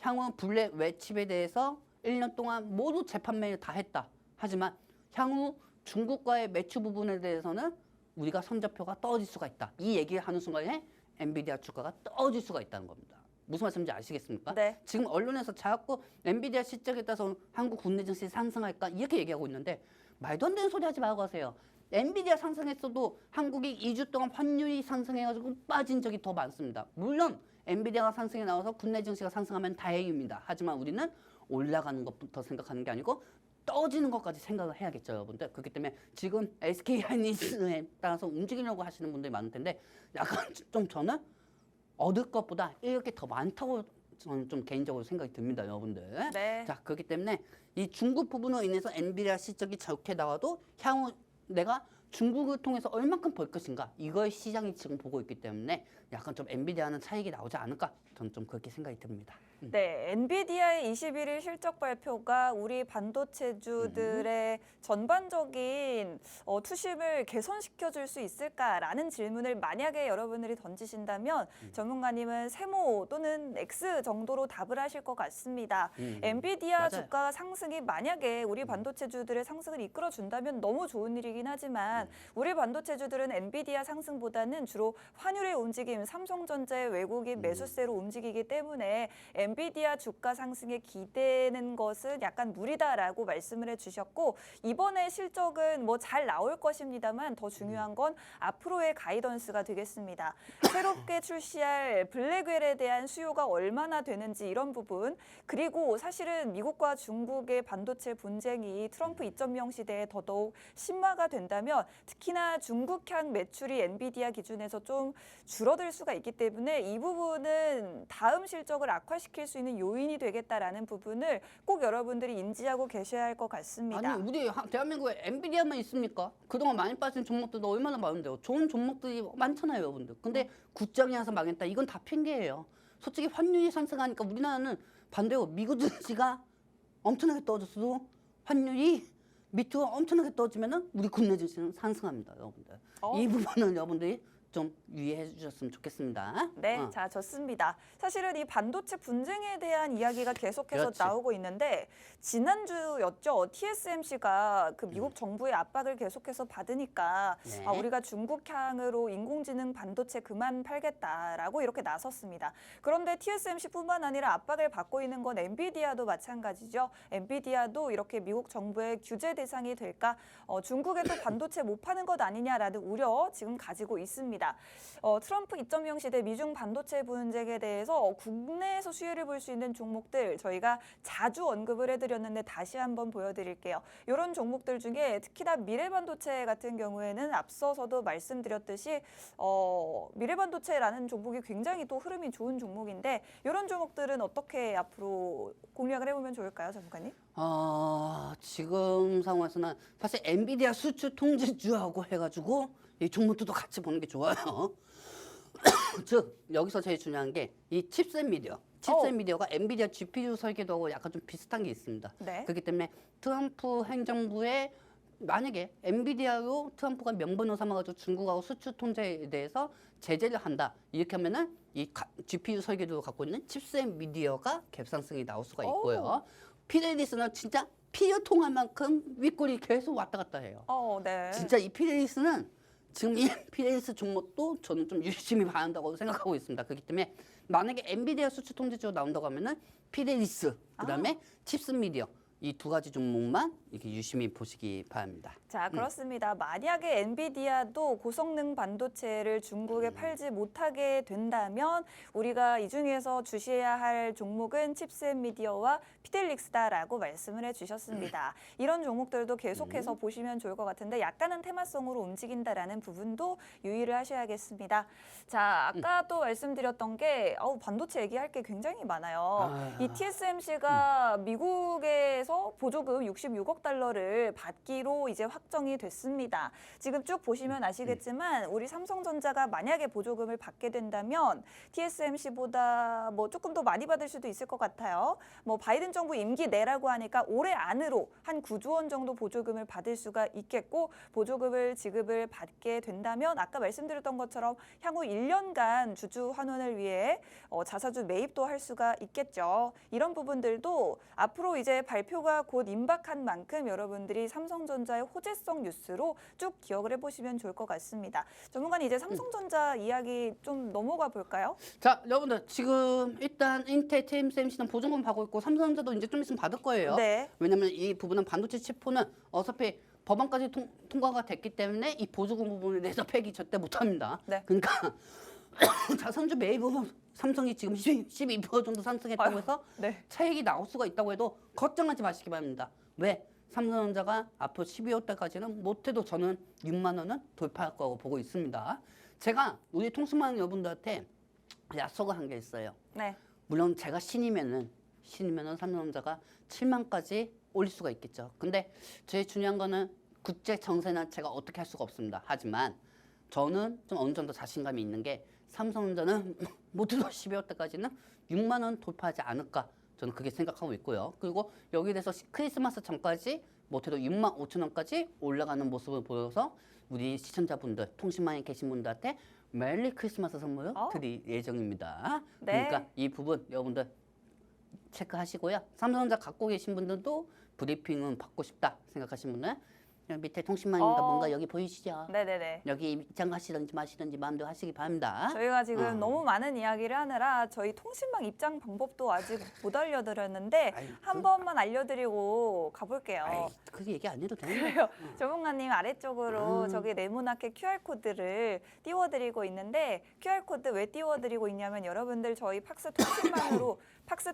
향후 블랙 웹칩에 대해서 1년 동안 모두 재판매를 다 했다. 하지만 향후 중국과의 매출 부분에 대해서는 우리가 성적표가 떨어질 수가 있다. 이 얘기를 하는 순간에 엔비디아 주가가 떨어질 수가 있다는 겁니다. 무슨 말씀인지 아시겠습니까? 네. 지금 언론에서 자꾸 엔비디아 실적에 따라서 한국 국내 증시 상승할까 이렇게 얘기하고 있는데 말도 안 되는 소리 하지 말고 하세요. 엔비디아 상승했어도 한국이 2주 동안 환율이 상승해가지고 빠진 적이 더 많습니다. 물론 엔비디아가 상승해 나와서 국내 증시가 상승하면 다행입니다. 하지만 우리는 올라가는 것부터 생각하는 게 아니고 떨어지는 것까지 생각을 해야겠죠, 여러분들. 그렇기 때문에 지금 SK 하이닉스에 따라서 움직이려고 하시는 분들이 많을 텐데 약간 좀 저는 얻을 것보다 이렇게 더 많다고 저는 좀 개인적으로 생각이 듭니다, 여러분들. 네. 자, 그렇기 때문에 이 중국 부분으로 인해서 엔비디아 실적이 좋게 나와도 향후 내가 중국을 통해서 얼만큼 벌 것인가 이걸 시장이 지금 보고 있기 때문에 약간 좀 엔비디아는 차익이 나오지 않을까 저는 좀 그렇게 생각이 듭니다. 네, 엔비디아의 21일 실적 발표가 우리 반도체주들의 전반적인 투심을 개선시켜 줄 수 있을까라는 질문을 만약에 여러분들이 던지신다면 전문가님은 세모 또는 X 정도로 답을 하실 것 같습니다. 엔비디아 맞아요. 주가 상승이 만약에 우리 반도체주들의 상승을 이끌어 준다면 너무 좋은 일이긴 하지만 우리 반도체주들은 엔비디아 상승보다는 주로 환율의 움직임, 삼성전자의 외국인 매수세로 움직이기 때문에 엔비디아 주가 상승에 기대는 것은 약간 무리다라고 말씀을 해주셨고 이번에 실적은 뭐 잘 나올 것입니다만 더 중요한 건 앞으로의 가이던스가 되겠습니다. 새롭게 출시할 블랙웰에 대한 수요가 얼마나 되는지 이런 부분 그리고 사실은 미국과 중국의 반도체 분쟁이 트럼프 2.0 시대에 더더욱 심화가 된다면 특히나 중국향 매출이 엔비디아 기준에서 좀 줄어들 수가 있기 때문에 이 부분은 다음 실적을 악화시킬 수 있는 요인이 되겠다라는 부분을 꼭 여러분들이 인지하고 계셔야 할 것 같습니다. 아니 우리 대한민국에 엔비디아만 있습니까? 그동안 많이 빠진 종목들도 얼마나 많은데요. 좋은 종목들이 많잖아요, 여러분들. 근데 굳장이라서 망했다. 이건 다 핑계예요. 솔직히 환율이 상승하니까 우리나라는 반대로 미국 증시가 엄청나게 떨어졌어도 환율이 밑으로 엄청나게 떨어지면은 우리 국내 증시는 상승합니다, 여러분들. 이 부분은 여러분들이 좀 유의해 주셨으면 좋겠습니다. 네, 자 좋습니다. 사실은 이 반도체 분쟁에 대한 이야기가 계속해서 그렇지. 나오고 있는데 지난주였죠. TSMC가 그 미국 정부의 압박을 계속해서 받으니까 네. 우리가 중국향으로 인공지능 반도체 그만 팔겠다라고 이렇게 나섰습니다. 그런데 TSMC뿐만 아니라 압박을 받고 있는 건 엔비디아도 마찬가지죠. 엔비디아도 이렇게 미국 정부의 규제 대상이 될까? 중국에 또 반도체 못 파는 것 아니냐라는 우려 지금 가지고 있습니다. 있습니다. 트럼프 2.0 시대 미중 반도체 분쟁에 대해서 국내에서 수혜를 볼 수 있는 종목들 저희가 자주 언급을 해드렸는데 다시 한번 보여드릴게요. 이런 종목들 중에 특히나 미래반도체 같은 경우에는 앞서서도 말씀드렸듯이 미래반도체라는 종목이 굉장히 또 흐름이 좋은 종목인데 이런 종목들은 어떻게 앞으로 공략을 해보면 좋을까요, 전문가님? 지금 상황에서는 사실 엔비디아 수출 통제주하고 해가지고 이 종목들도 같이 보는 게 좋아요. 즉 여기서 제일 중요한 게 이 칩셋 미디어. 칩셋 미디어가 엔비디아 GPU 설계도하고 약간 좀 비슷한 게 있습니다. 네. 그렇기 때문에 트럼프 행정부에 만약에 엔비디아로 트럼프가 명분을 삼아가지고 중국하고 수출 통제에 대해서 제재를 한다. 이렇게 하면은 이 GPU 설계도를 갖고 있는 칩셋 미디어가 갭상승이 나올 수가 있고요. 피델리스는 진짜 피를 통할 만큼 윗골이 계속 왔다 갔다 해요. 네. 진짜 이 피델리스는 지금 이 피델리스 종목도 저는 좀 유심히 봐야 한다고 생각하고 있습니다. 그렇기 때문에 만약에 엔비디아 수출 통제주로 나온다고 하면은 피델리스 그다음에 칩셋 미디어 이 두 가지 종목만 이렇게 유심히 보시기 바랍니다. 자, 그렇습니다. 만약에 엔비디아도 고성능 반도체를 중국에 팔지 못하게 된다면 우리가 이 중에서 주시해야 할 종목은 칩셋 미디어와 피델릭스다라고 말씀을 해주셨습니다. 이런 종목들도 계속해서 보시면 좋을 것 같은데 약간은 테마성으로 움직인다라는 부분도 유의를 하셔야겠습니다. 자, 아까 또 말씀드렸던 게 반도체 얘기할 게 굉장히 많아요. 이 TSMC가 미국에서 보조금 66억 달러를 받기로 이제 확정이 됐습니다. 지금 쭉 보시면 아시겠지만 우리 삼성전자가 만약에 보조금을 받게 된다면 TSMC보다 뭐 조금 더 많이 받을 수도 있을 것 같아요. 뭐 바이든 정부 임기 내라고 하니까 올해 안으로 한 9조 원 정도 보조금을 받을 수가 있겠고 보조금을 지급을 받게 된다면 아까 말씀드렸던 것처럼 향후 1년간 주주 환원을 위해 자사주 매입도 할 수가 있겠죠. 이런 부분들도 앞으로 이제 발표가 곧 임박한 만큼 여러분들이 삼성전자의 호재성 뉴스로 쭉 기억을 해보시면 좋을 것 같습니다. 전문가님 이제 삼성전자 이야기 좀 넘어가 볼까요? 자, 여러분들 지금 일단 인텔, TSMC는 보조금 받고 있고 삼성전자도 이제 좀 있으면 받을 거예요. 네. 왜냐면 이 부분은 반도체 칩포는 어차피 법안까지 통과가 됐기 때문에 이 보조금 부분에 대해서 폐기 절대 못합니다. 네. 그러니까 자산주 매입은 삼성이 지금 12% 정도 상승했다고 해서 네. 차익이 나올 수가 있다고 해도 걱정하지 마시기 바랍니다. 왜? 삼성전자가 앞으로 12월 달까지는 못해도 저는 6만 원은 돌파할 거라고 보고 있습니다. 제가 우리 통신망 여러분들한테 약속을 한 게 있어요. 네. 물론 제가 신이면은 삼성전자가 7만까지 올릴 수가 있겠죠. 근데 제일 중요한 거는 국제 정세는 제가 어떻게 할 수가 없습니다. 하지만 저는 좀 어느 정도 자신감이 있는 게 삼성전자는 못해도 12월 때까지는 6만 원 돌파하지 않을까 저는 그렇게 생각하고 있고요. 그리고 여기에 대해서 크리스마스 전까지 못해도 6만 5천 원까지 올라가는 모습을 보여서 우리 시청자분들, 통신망에 계신 분들한테 메리 크리스마스 선물을 드릴 예정입니다. 네. 그러니까 이 부분 여러분들 체크하시고요. 삼성전자 갖고 계신 분들도 브리핑은 받고 싶다 생각하시는 분은 여기 밑에 통신망입니다. 뭔가 여기 보이시죠? 네네네. 여기 입장 하시든지 마시든지 마음대로 하시기 바랍니다. 저희가 지금 너무 많은 이야기를 하느라 저희 통신망 입장 방법도 아직 못 알려드렸는데 한 번만 알려드리고 가볼게요. 그 얘기 안 해도 되는 그래요. 전문가님 아래쪽으로 저기 네모나게 QR코드를 띄워드리고 있는데 QR코드 왜 띄워드리고 있냐면 여러분들 저희 팍스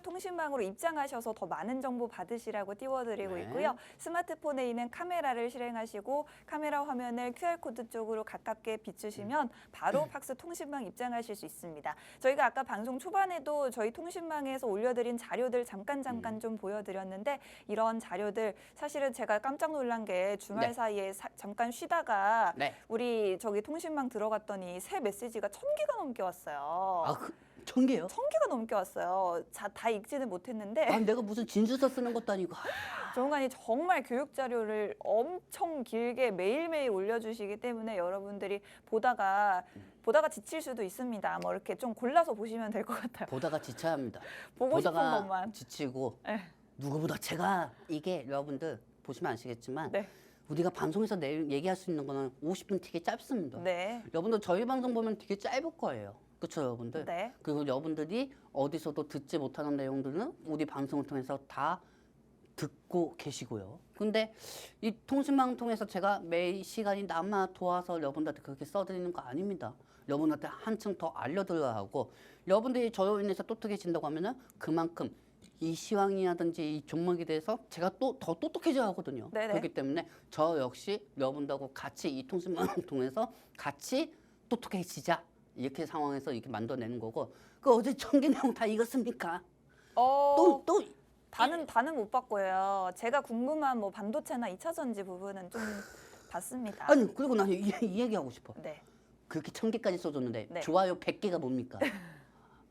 통신망으로 입장하셔서 더 많은 정보 받으시라고 띄워드리고 있고요. 스마트폰에 있는 카메라를 실행하시고 카메라 화면을 QR코드 쪽으로 가깝게 비추시면 바로 팍스 통신망 입장하실 수 있습니다. 저희가 아까 방송 초반에도 저희 통신망에서 올려드린 자료들 잠깐 좀 보여드렸는데 이런 자료들 사실은 제가 깜짝 놀란 게 주말 사이에 잠깐 쉬다가 우리 저기 통신망 들어갔더니 새 메시지가 1000개가 넘게 왔어요. 1000개요? 1000개가 넘게 왔어요. 다 읽지는 못했는데. 내가 무슨 진주서 쓰는 것도 아니고. 전문가님 정말 교육 자료를 엄청 길게 매일매일 올려주시기 때문에 여러분들이 보다가 지칠 수도 있습니다. 뭐 이렇게 좀 골라서 보시면 될 것 같아요. 보다가 지쳐야 합니다. 보고 싶은 보다가 것만. 지치고 누구보다 제가 이게 여러분들 보시면 아시겠지만 우리가 방송에서 얘기할 수 있는 거는 50분 되게 짧습니다. 여러분들 저희 방송 보면 되게 짧을 거예요. 그렇죠, 여러분들? 그리고 여러분들이 어디서도 듣지 못하는 내용들은 우리 방송을 통해서 다 듣고 계시고요. 근데 이 통신망 통해서 제가 매일 시간이 남아 도와서 여러분들한테 그렇게 써드리는 거 아닙니다. 여러분한테 한층 더 알려드려야 하고 여러분들이 저로 인해서 똑똑해진다고 하면은 그만큼 이 시황이라든지 이 종목에 대해서 제가 또 더 똑똑해져야 하거든요. 네네. 그렇기 때문에 저 역시 여러분들하고 같이 이 통신망을 통해서 같이 똑똑해지자 이렇게 상황에서 이렇게 만들어내는 거고 그 어제 전기 내용 다 읽었습니까? 또 다는 못 봤고요. 제가 궁금한 뭐 반도체나 2차 전지 부분은 좀 봤습니다. 아니 그리고 나는 이 얘기하고 싶어. 네. 그렇게 1000개까지 써줬는데 네. 좋아요 100개가 뭡니까?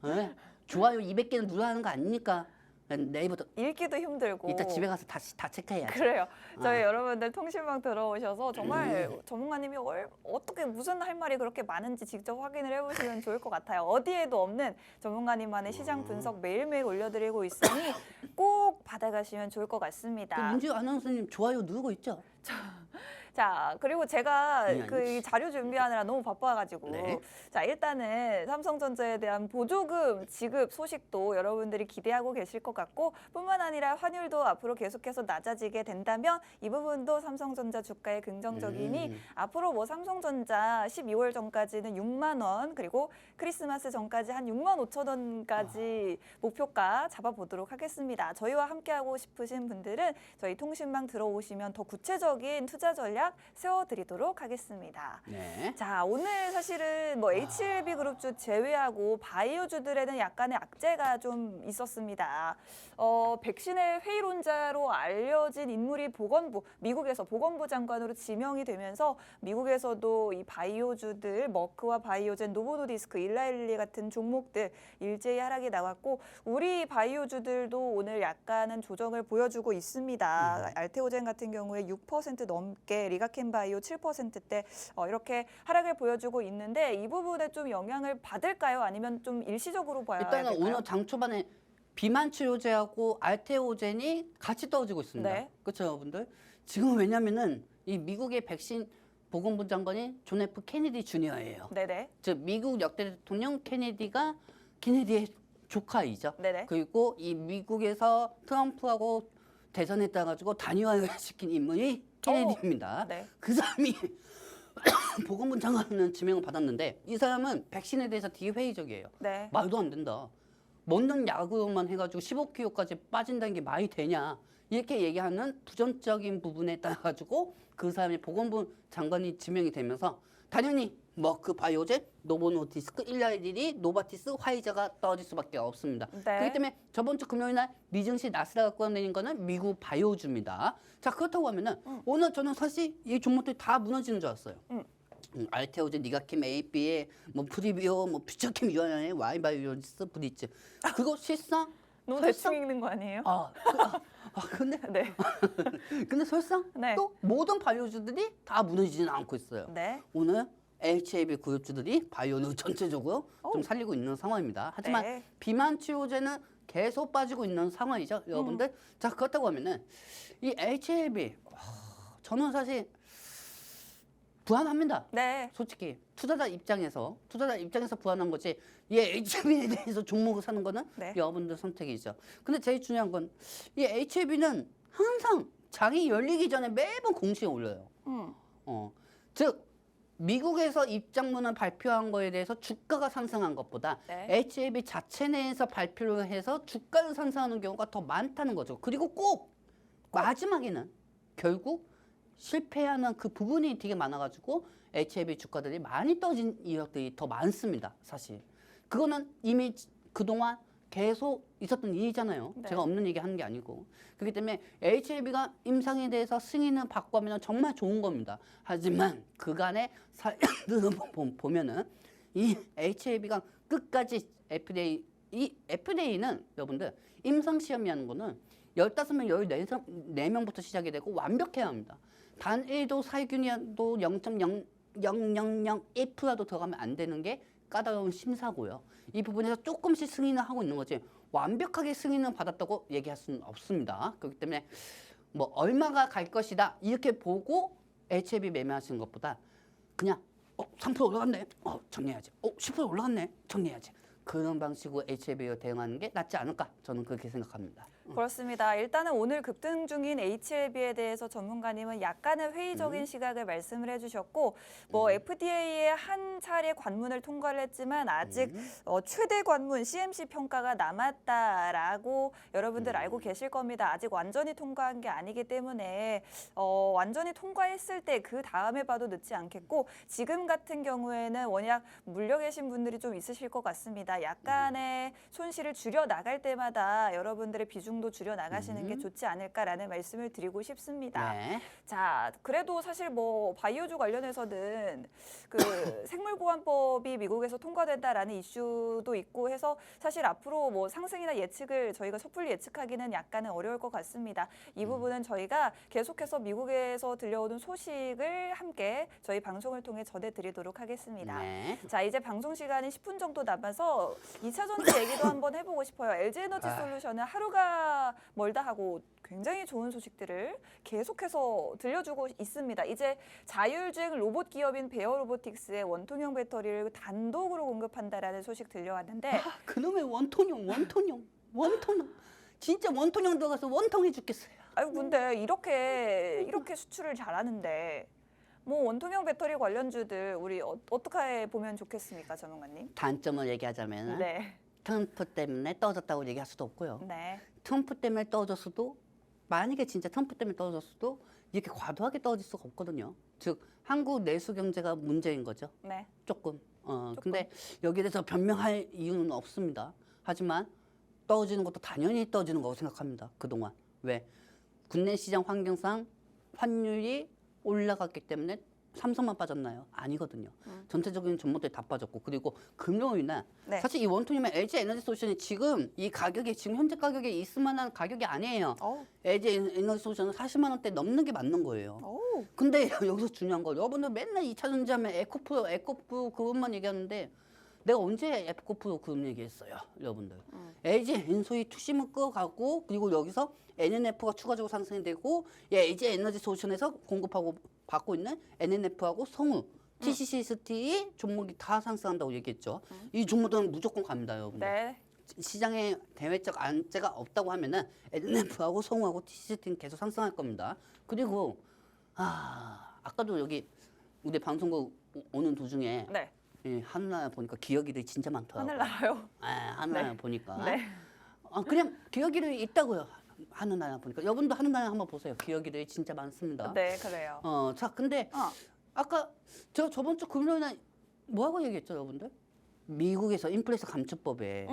네? 좋아요 200개는 눌러야 하는 거 아닙니까? 네이버도 읽기도 힘들고. 이따 집에 가서 다시 다 체크해야지. 그래요. 저희 여러분들 통신망 들어오셔서 정말 전문가님이 어떻게 무슨 할 말이 그렇게 많은지 직접 확인을 해보시면 좋을 것 같아요. 어디에도 없는 전문가님만의 시장 분석 매일매일 올려드리고 있으니 꼭 받아가시면 좋을 것 같습니다. 윤지 아나운서님 좋아요 누르고 있죠? 자, 그리고 제가 아니. 그 자료 준비하느라 너무 바빠가지고 네. 자, 일단은 삼성전자에 대한 보조금 지급 소식도 여러분들이 기대하고 계실 것 같고 뿐만 아니라 환율도 앞으로 계속해서 낮아지게 된다면 이 부분도 삼성전자 주가에 긍정적이니 앞으로 뭐 삼성전자 12월 전까지는 6만 원 그리고 크리스마스 전까지 한 6만 5천 원까지 목표가 잡아보도록 하겠습니다. 저희와 함께하고 싶으신 분들은 저희 통신망 들어오시면 더 구체적인 투자 전략 세워드리도록 하겠습니다. 네. 자, 오늘 사실은 뭐 HLB 그룹주 제외하고 바이오주들에는 약간의 악재가 좀 있었습니다. 백신의 회의론자로 알려진 인물이 미국에서 보건부 장관으로 지명이 되면서 미국에서도 이 바이오주들 머크와 바이오젠, 노보노디스크, 일라일리 같은 종목들 일제히 하락이 나왔고 우리 바이오주들도 오늘 약간은 조정을 보여주고 있습니다. 알테오젠 같은 경우에 6% 넘게 리가켄바이오 7%대 이렇게 하락을 보여주고 있는데 이 부분에 좀 영향을 받을까요? 아니면 좀 일시적으로 봐야 일단은 될까요? 오늘 장 초반에 비만 치료제하고 알테오젠이 같이 떨어지고 있습니다. 네. 그렇죠, 여러분들? 지금 왜냐면은 이 미국의 백신 보건부 장관이 존 F 케네디 주니어예요. 네네. 즉 미국 역대 대통령 케네디의 조카이죠. 네네. 그리고 이 미국에서 트럼프하고 대선에 따라가지고 단일화를 시킨 인물이 케네디입니다. 네. 그 사람이 보건부 장관은 지명을 받았는데 이 사람은 백신에 대해서 되게 회의적이에요. 네. 말도 안 된다. 먹는 약으로만 해가지고 15kg까지 빠진다는 게 말이 되냐. 이렇게 얘기하는 부정적인 부분에 따라가지고 그 사람이 보건부 장관이 지명이 되면서 당연히 머크, 바이오젠, 노보노디스크, 일라이리, 노바티스, 화이자가 떨어질 수밖에 없습니다. 네. 그렇기 때문에 저번 주 금요일 날 미증시 나스닥 끌어내린 거는 미국 바이오주입니다. 자 그렇다고 하면은 오늘 저는 사실 이 종목들이 다 무너지는 줄 알았어요. 알테오젠, 니가킴, 에이비에 뭐 프리비오, 뭐 퓨처킴, 유아연의 와이바이오리스, 브리츠 그거 실상 너무 설상? 대충 읽는 거 아니에요? 근데 네. 근데 설상 네. 또 모든 바이오주들이 다 무너지지는 않고 있어요. 네. 오늘 HAB 그룹주들이 바이오는 전체적으로 좀 살리고 있는 상황입니다. 하지만 네. 비만 치료제는 계속 빠지고 있는 상황이죠, 여러분들. 자 그렇다고 하면은 이 HAB 저는 사실 불안합니다. 네. 솔직히 투자자 입장에서 불안한 거지. 이 HAB에 대해서 종목을 사는 거는 네. 여러분들 선택이죠. 근데 제일 중요한 건 이 HAB는 항상 장이 열리기 전에 매번 공시에 올려요. 즉 미국에서 입장문을 발표한 거에 대해서 주가가 상승한 것보다 네. HAB 자체 내에서 발표를 해서 주가를 상승하는 경우가 더 많다는 거죠. 그리고 꼭 마지막에는 결국 실패하는 그 부분이 되게 많아가지고 HAB 주가들이 많이 떨어진 이력들이 더 많습니다. 사실 그거는 이미 그동안 계속 있었던 일이잖아요. 네. 제가 없는 얘기 하는 게 아니고 그렇기 때문에 HAB가 임상에 대해서 승인을 받고 하면 정말 좋은 겁니다. 하지만 그간의 사례들을 보면은 이 HAB가 끝까지 FDA는 여러분들 임상 시험이라는 거는 15명, 14명부터 시작이 되고 완벽해야 합니다. 단 1도 살균이라도 0.0001%라도 들어가면 안 되는 게 까다로운 심사고요. 이 부분에서 조금씩 승인을 하고 있는 거지 완벽하게 승인을 받았다고 얘기할 수는 없습니다. 그렇기 때문에 뭐 얼마가 갈 것이다 이렇게 보고 HAB 매매하시는 것보다 그냥 3% 올라갔네. 정리해야지. 10% 올라갔네. 정리해야지. 그런 방식으로 HAB에 대응하는 게 낫지 않을까 저는 그렇게 생각합니다. 그렇습니다. 일단은 오늘 급등 중인 HLB에 대해서 전문가님은 약간의 회의적인 시각을 말씀을 해주셨고, 뭐 FDA의 한 차례 관문을 통과를 했지만 아직 최대 관문 CMC 평가가 남았다라고 여러분들 알고 계실 겁니다. 아직 완전히 통과한 게 아니기 때문에 완전히 통과했을 때 그 다음에 봐도 늦지 않겠고, 지금 같은 경우에는 워낙 물려 계신 분들이 좀 있으실 것 같습니다. 약간의 손실을 줄여 나갈 때마다 여러분들의 비중도 줄여 나가시는 게 좋지 않을까라는 말씀을 드리고 싶습니다. 네. 자, 그래도 사실 뭐 바이오주 관련해서는 그 생물보안법이 미국에서 통과된다라는 이슈도 있고 해서 사실 앞으로 뭐 상승이나 예측을 저희가 섣불리 예측하기는 약간은 어려울 것 같습니다. 이 부분은 저희가 계속해서 미국에서 들려오는 소식을 함께 저희 방송을 통해 전해드리도록 하겠습니다. 네. 자, 이제 방송 시간이 10분 정도 남아서 2차 전지 얘기도 한번 해보고 싶어요. LG에너지 솔루션은 하루가 멀다 하고 굉장히 좋은 소식들을 계속해서 들려주고 있습니다. 이제 자율주행 로봇 기업인 베어 로보틱스의 원통형 배터리를 단독으로 공급한다라는 소식 들려왔는데 그놈의 원통형. 진짜 원통형 들어가서 원통해 죽겠어요. 아유 근데 이렇게 수출을 잘하는데 뭐 원통형 배터리 관련주들 우리 어떻게 보면 좋겠습니까, 전문가님? 단점을 얘기하자면 네. 트럼프 때문에 떨어졌다고 얘기할 수도 없고요. 네. 트럼프 때문에 떨어졌어도 만약에 진짜 트럼프 때문에 떨어졌어도 이렇게 과도하게 떨어질 수가 없거든요. 즉 한국 내수 경제가 문제인 거죠. 네. 조금. 근데 여기에 대해서 변명할 이유는 없습니다. 하지만 떨어지는 것도 당연히 떨어지는 거라고 생각합니다. 그동안. 왜? 국내 시장 환경상 환율이 올라갔기 때문에 삼성만 빠졌나요? 아니거든요. 전체적인 종목들이 다 빠졌고, 그리고 금요일날 네. 사실 이 원통이면 LG 에너지 솔루션이 지금 이 가격에 지금 현재 가격에 있을 만한 가격이 아니에요. LG 에너지 솔루션은 40만 원대 넘는 게 맞는 거예요. 근데 여기서 중요한 거, 여러분들 맨날 2차 전지하면 에코프로 그것만 얘기하는데 내가 언제 에코프로 그런 얘기했어요, 여러분들. LG 엔소이 투심을 끌어가고, 그리고 여기서 NNF가 추가적으로 상승이 되고, LG 에너지 솔루션에서 공급하고 받고 있는 NNF하고 성우, TCCST 종목이 다 상승한다고 얘기했죠. 이 종목들은 무조건 갑니다, 여러분들. 네. 시장에 대외적 안제가 없다고 하면은 NNF하고 성우하고 TCCST는 계속 상승할 겁니다. 그리고 아까도 여기 우리 방송국 오는 도중에 네. 하늘나라 보니까 기억이들이 진짜 많더라고요. 하늘나라요? 하늘나라 네. 보니까. 네. 그냥 기억이들이 있다고요. 하늘나라 보니까. 여러분도 하늘나라 한번 보세요. 기억이들이 진짜 많습니다. 네, 그래요. 자, 근데 아까 저번 주 금요일날 뭐하고 얘기했죠, 여러분들? 미국에서 인플레이션 감축법에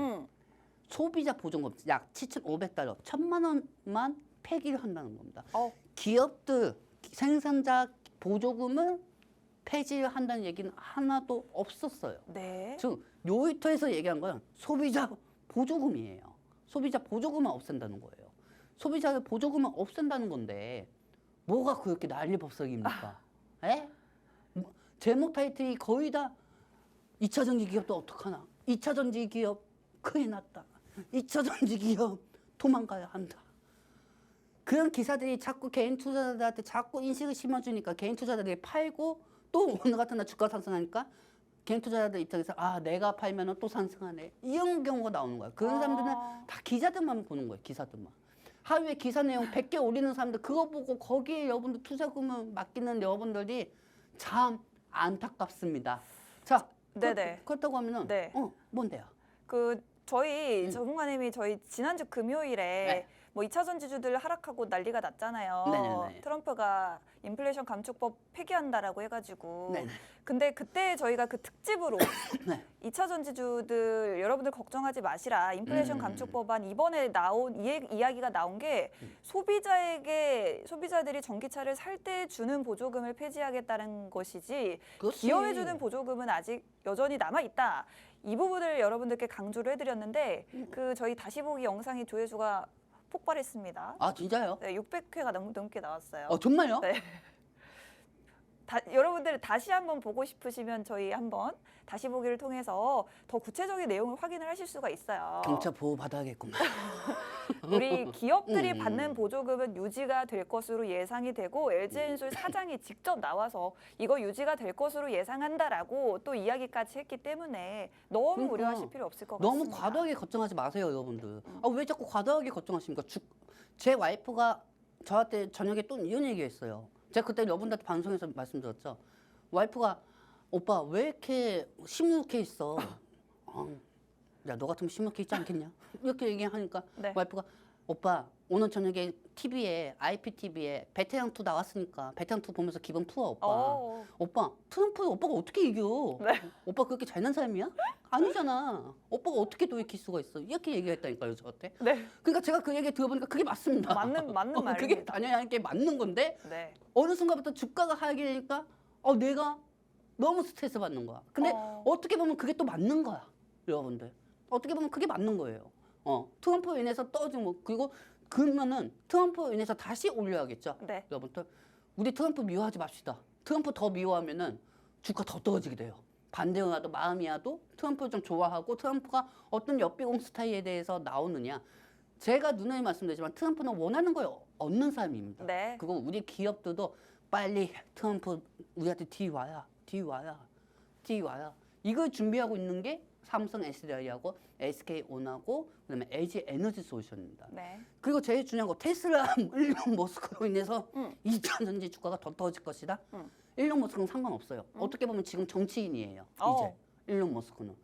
소비자 보조금 약 7,500달러, 1,000만 원만 폐기를 한다는 겁니다. 기업들, 생산자 보조금을 폐지를 한다는 얘기는 하나도 없었어요. 네. 즉 요이터에서 얘기한 건 소비자 보조금이에요. 소비자 보조금을 없앤다는 거예요. 소비자 보조금을 없앤다는 건데 뭐가 그렇게 난리법석입니까? 에? 제목 타이틀이 거의 다 2차 전지 기업도 어떡하나? 2차 전지 기업 큰일 났다. 2차 전지 기업 도망가야 한다. 그런 기사들이 자꾸 개인 투자자들한테 자꾸 인식을 심어주니까 개인 투자자들이 팔고 또 오늘 같은 날 주가 상승하니까 개인 투자자들 입장에서 내가 팔면 또 상승하네. 이런 경우가 나오는 거야. 그런 사람들은 다 기자들만 보는 거예요. 기사들만. 하루에 기사 내용 100개 올리는 사람들 그거 보고 거기에 여러분들 투자금을 맡기는 여러분들이 참 안타깝습니다. 자, 네네. 그렇다고 하면은 네. 뭔데요? 저희 전문가님이 저희 지난주 금요일에 뭐 2차 전지주들 하락하고 난리가 났잖아요. 네네네. 트럼프가 인플레이션 감축법 폐기한다라고 해가지고. 네네. 근데 그때 저희가 그 특집으로 네. 2차 전지주들 여러분들 걱정하지 마시라. 인플레이션 감축법안 이번에 나온 이야기가 나온 게 소비자들이 전기차를 살 때 주는 보조금을 폐지하겠다는 것이지 그렇지. 기업에 주는 보조금은 아직 여전히 남아 있다. 이 부분을 여러분들께 강조를 해드렸는데 그 저희 다시 보기 영상의 조회수가 폭발했습니다. 진짜요? 네, 600회가 넘게 나왔어요. 정말요? 네. 여러분들 다시 한번 보고 싶으시면 저희 한번 다시 보기를 통해서 더 구체적인 내용을 확인을 하실 수가 있어요. 경차 보호 받아야겠구만. 우리 기업들이 받는 보조금은 유지가 될 것으로 예상이 되고 LG엔솔 사장이 직접 나와서 이거 유지가 될 것으로 예상한다라고 또 이야기까지 했기 때문에 너무 그러니까 우려하실 필요 없을 것 너무 같습니다. 과도하게 걱정하지 마세요, 여러분들. 왜 자꾸 과도하게 걱정하십니까? 제 와이프가 저한테 저녁에 또 이런 얘기했어요. 제가 그때 여러분들한테 방송에서 말씀드렸죠. 와이프가 오빠 왜 이렇게 시무룩해 있어? 야, 너 같으면 시무룩해 있지 않겠냐? 이렇게 얘기하니까 네. 와이프가 오빠 오늘 저녁에 TV에 IPTV에 베테랑2 나왔으니까 베테랑2 보면서 기분 풀어 오빠. 오빠 트럼프 오빠가 어떻게 이겨? 네. 오빠 그렇게 잘난 사람이야? 아니잖아. 오빠가 어떻게 너 이길 수가 있어? 이렇게 얘기했다니까요 저한테. 네. 그러니까 제가 그 얘기 들어보니까 그게 맞습니다. 맞는 말입니다. 그게 당연히 하는 게 맞는 건데 네. 어느 순간부터 주가가 하락이 되니까 내가 너무 스트레스 받는 거야. 근데 어떻게 보면 그게 또 맞는 거야, 여러분들. 어떻게 보면 그게 맞는 거예요. 트럼프로 인해서 떨어지고 그리고 그러면은 트럼프로 인해서 다시 올려야겠죠. 네. 여러분들 우리 트럼프 미워하지 맙시다. 트럼프 더 미워하면은 주가 더 떨어지게 돼요. 반대로라도 마음이라도 트럼프를 좀 좋아하고 트럼프가 어떤 역비공 스타일에 대해서 나오느냐. 제가 누누이 말씀드리지만 트럼프는 원하는 걸 얻는 사람입니다. 네. 그리고 우리 기업들도 빨리 트럼프 우리한테 뒤와야. 이걸 준비하고 있는 게 삼성 SDI하고 SK온하고 그다음에 LG 에너지 솔루션입니다. 네. 그리고 제일 중요한 거 테슬라 일론 머스크로 인해서 2차 전지 주가가 더 떨어질 것이다. 일론 머스크는 상관없어요. 어떻게 보면 지금 정치인이에요. 이제 일론 머스크는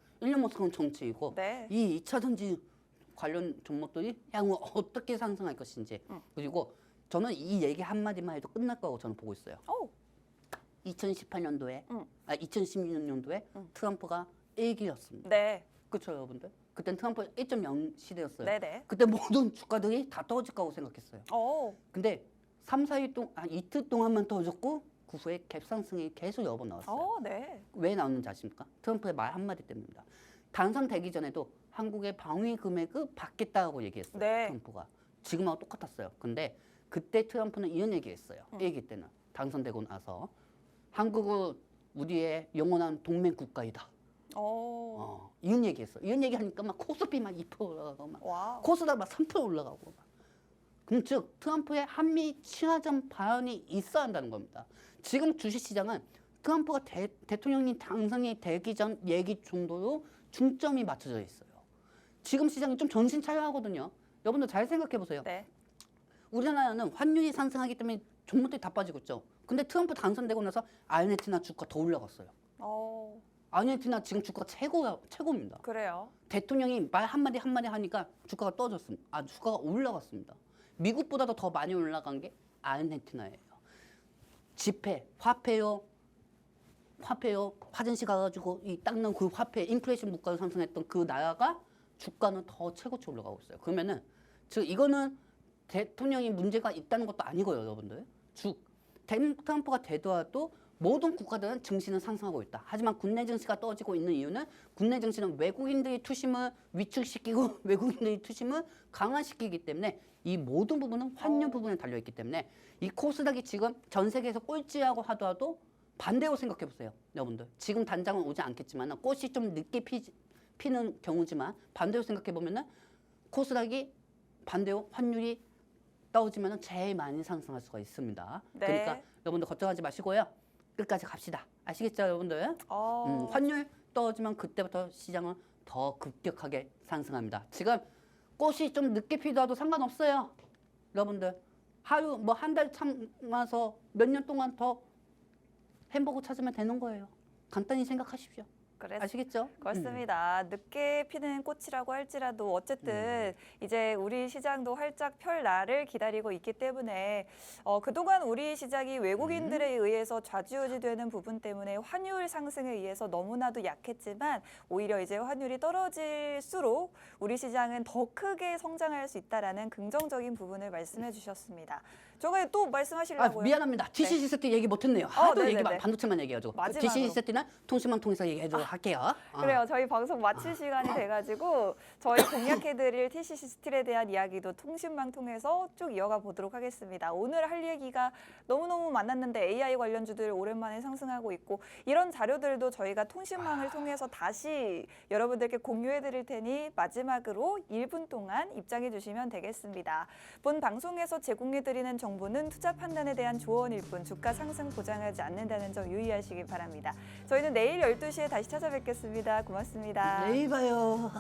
정치이고 네. 이 2차 전지 관련 종목들이 향후 어떻게 상승할 것인지 그리고 저는 이 얘기 한마디만 해도 끝날 거라고 저는 보고 있어요. 2018년도에 2016년도에 트럼프가 일기였습니다. 네. 그렇죠, 여러분들? 그땐 트럼프 1.0 시대였어요. 네네. 그때 모든 주가들이 다 떨어질 거라고 생각했어요. 오. 근데 3, 4일 동안, 이틀 동안만 떨어졌고 그 후에 갭상승이 계속 여러 번 나왔어요. 네. 왜 나오는지 아십니까? 트럼프의 말 한마디 때문입니다. 당선되기 전에도 한국의 방위 금액을 받겠다고 얘기했어요. 네. 트럼프가. 지금하고 똑같았어요. 근데 그때 트럼프는 이런 얘기했어요. 일기 때는. 당선되고 나서. 한국은 우리의 영원한 동맹 국가이다. 이런 얘기했어. 이런 얘기하니까 막 코스피 막 2% 올라가고 막 코스닥 막 3% 올라가고 막. 그럼 즉 트럼프의 한미 친화적 발언이 있어야 한다는 겁니다. 지금 주식시장은 트럼프가 대통령이 당선이 되기 전 얘기 정도로 중점이 맞춰져 있어요. 지금 시장이 좀 정신 차려야 하거든요. 여러분들 잘 생각해 보세요. 네. 우리나라는 환율이 상승하기 때문에 종목들이 다 빠지고 있죠. 근데 트럼프 당선되고 나서 아르헨티나 주가 더 올라갔어요. 아르헨티나 지금 주가가 최고입니다. 그래요. 대통령이 말 한마디 하니까 주가가 떨어졌습니다. 주가가 올라갔습니다. 미국보다도 더 많이 올라간 게 아르헨티나예요. 지폐, 화폐요, 화장실 가가지고 이 닦는 그 화폐, 인플레이션 물가로 상승했던 그 나라가 주가는 더 최고치 올라가고 있어요. 그러면은 즉 이거는 대통령이 문제가 있다는 것도 아니고요, 여러분들. 트럼프가 되더라도 모든 국가들은 증시는 상승하고 있다. 하지만 국내 증시가 떨어지고 있는 이유는 국내 증시는 외국인들의 투심을 위축시키고 외국인들의 투심을 강화시키기 때문에 이 모든 부분은 환율 부분에 달려있기 때문에 이 코스닥이 지금 전 세계에서 꼴찌라고 하더라도 반대로 생각해 보세요. 여러분들. 지금 단장은 오지 않겠지만 꽃이 좀 늦게 피는 경우지만 반대로 생각해 보면은 코스닥이 반대로 환율이 떨어지면 제일 많이 상승할 수가 있습니다. 네. 그러니까 여러분들 걱정하지 마시고요. 끝까지 갑시다. 아시겠죠, 여러분들? 환율 떨어지면 그때부터 시장은 더 급격하게 상승합니다. 지금 꽃이 좀 늦게 피더라도 상관없어요. 여러분들. 하루 뭐 한 달 참아서 몇 년 동안 더 햄버거 찾으면 되는 거예요. 간단히 생각하십시오. 아시겠죠? 그렇습니다. 늦게 피는 꽃이라고 할지라도 어쨌든 이제 우리 시장도 활짝 펼 날을 기다리고 있기 때문에 그동안 우리 시장이 외국인들에 의해서 좌지우지되는 부분 때문에 환율 상승에 의해서 너무나도 약했지만 오히려 이제 환율이 떨어질수록 우리 시장은 더 크게 성장할 수 있다라는 긍정적인 부분을 말씀해 주셨습니다. 저거 또 말씀하시려고요? 미안합니다. TCC 세트 얘기 못했네요. 하도 네네네. 반도체만 얘기해가지고. 마지막으로. TCC 세트는 통신망 통해서 얘기해도록 할게요. 그래요. 저희 방송 마칠 시간이 돼가지고 저희 공략해드릴 TCC 스틸에 대한 이야기도 통신망 통해서 쭉 이어가 보도록 하겠습니다. 오늘 할 얘기가 너무너무 많았는데 AI 관련주들 오랜만에 상승하고 있고 이런 자료들도 저희가 통신망을 통해서 다시 여러분들께 공유해드릴 테니 마지막으로 1분 동안 입장해 주시면 되겠습니다. 본 방송에서 제공해드리는 정보는 투자 판단에 대한 조언일 뿐 주가 상승 보장하지 않는다는 점 유의하시기 바랍니다. 저희는 내일 12시에 다시 찾아뵙겠습니다. 고맙습니다. 내일 봐요.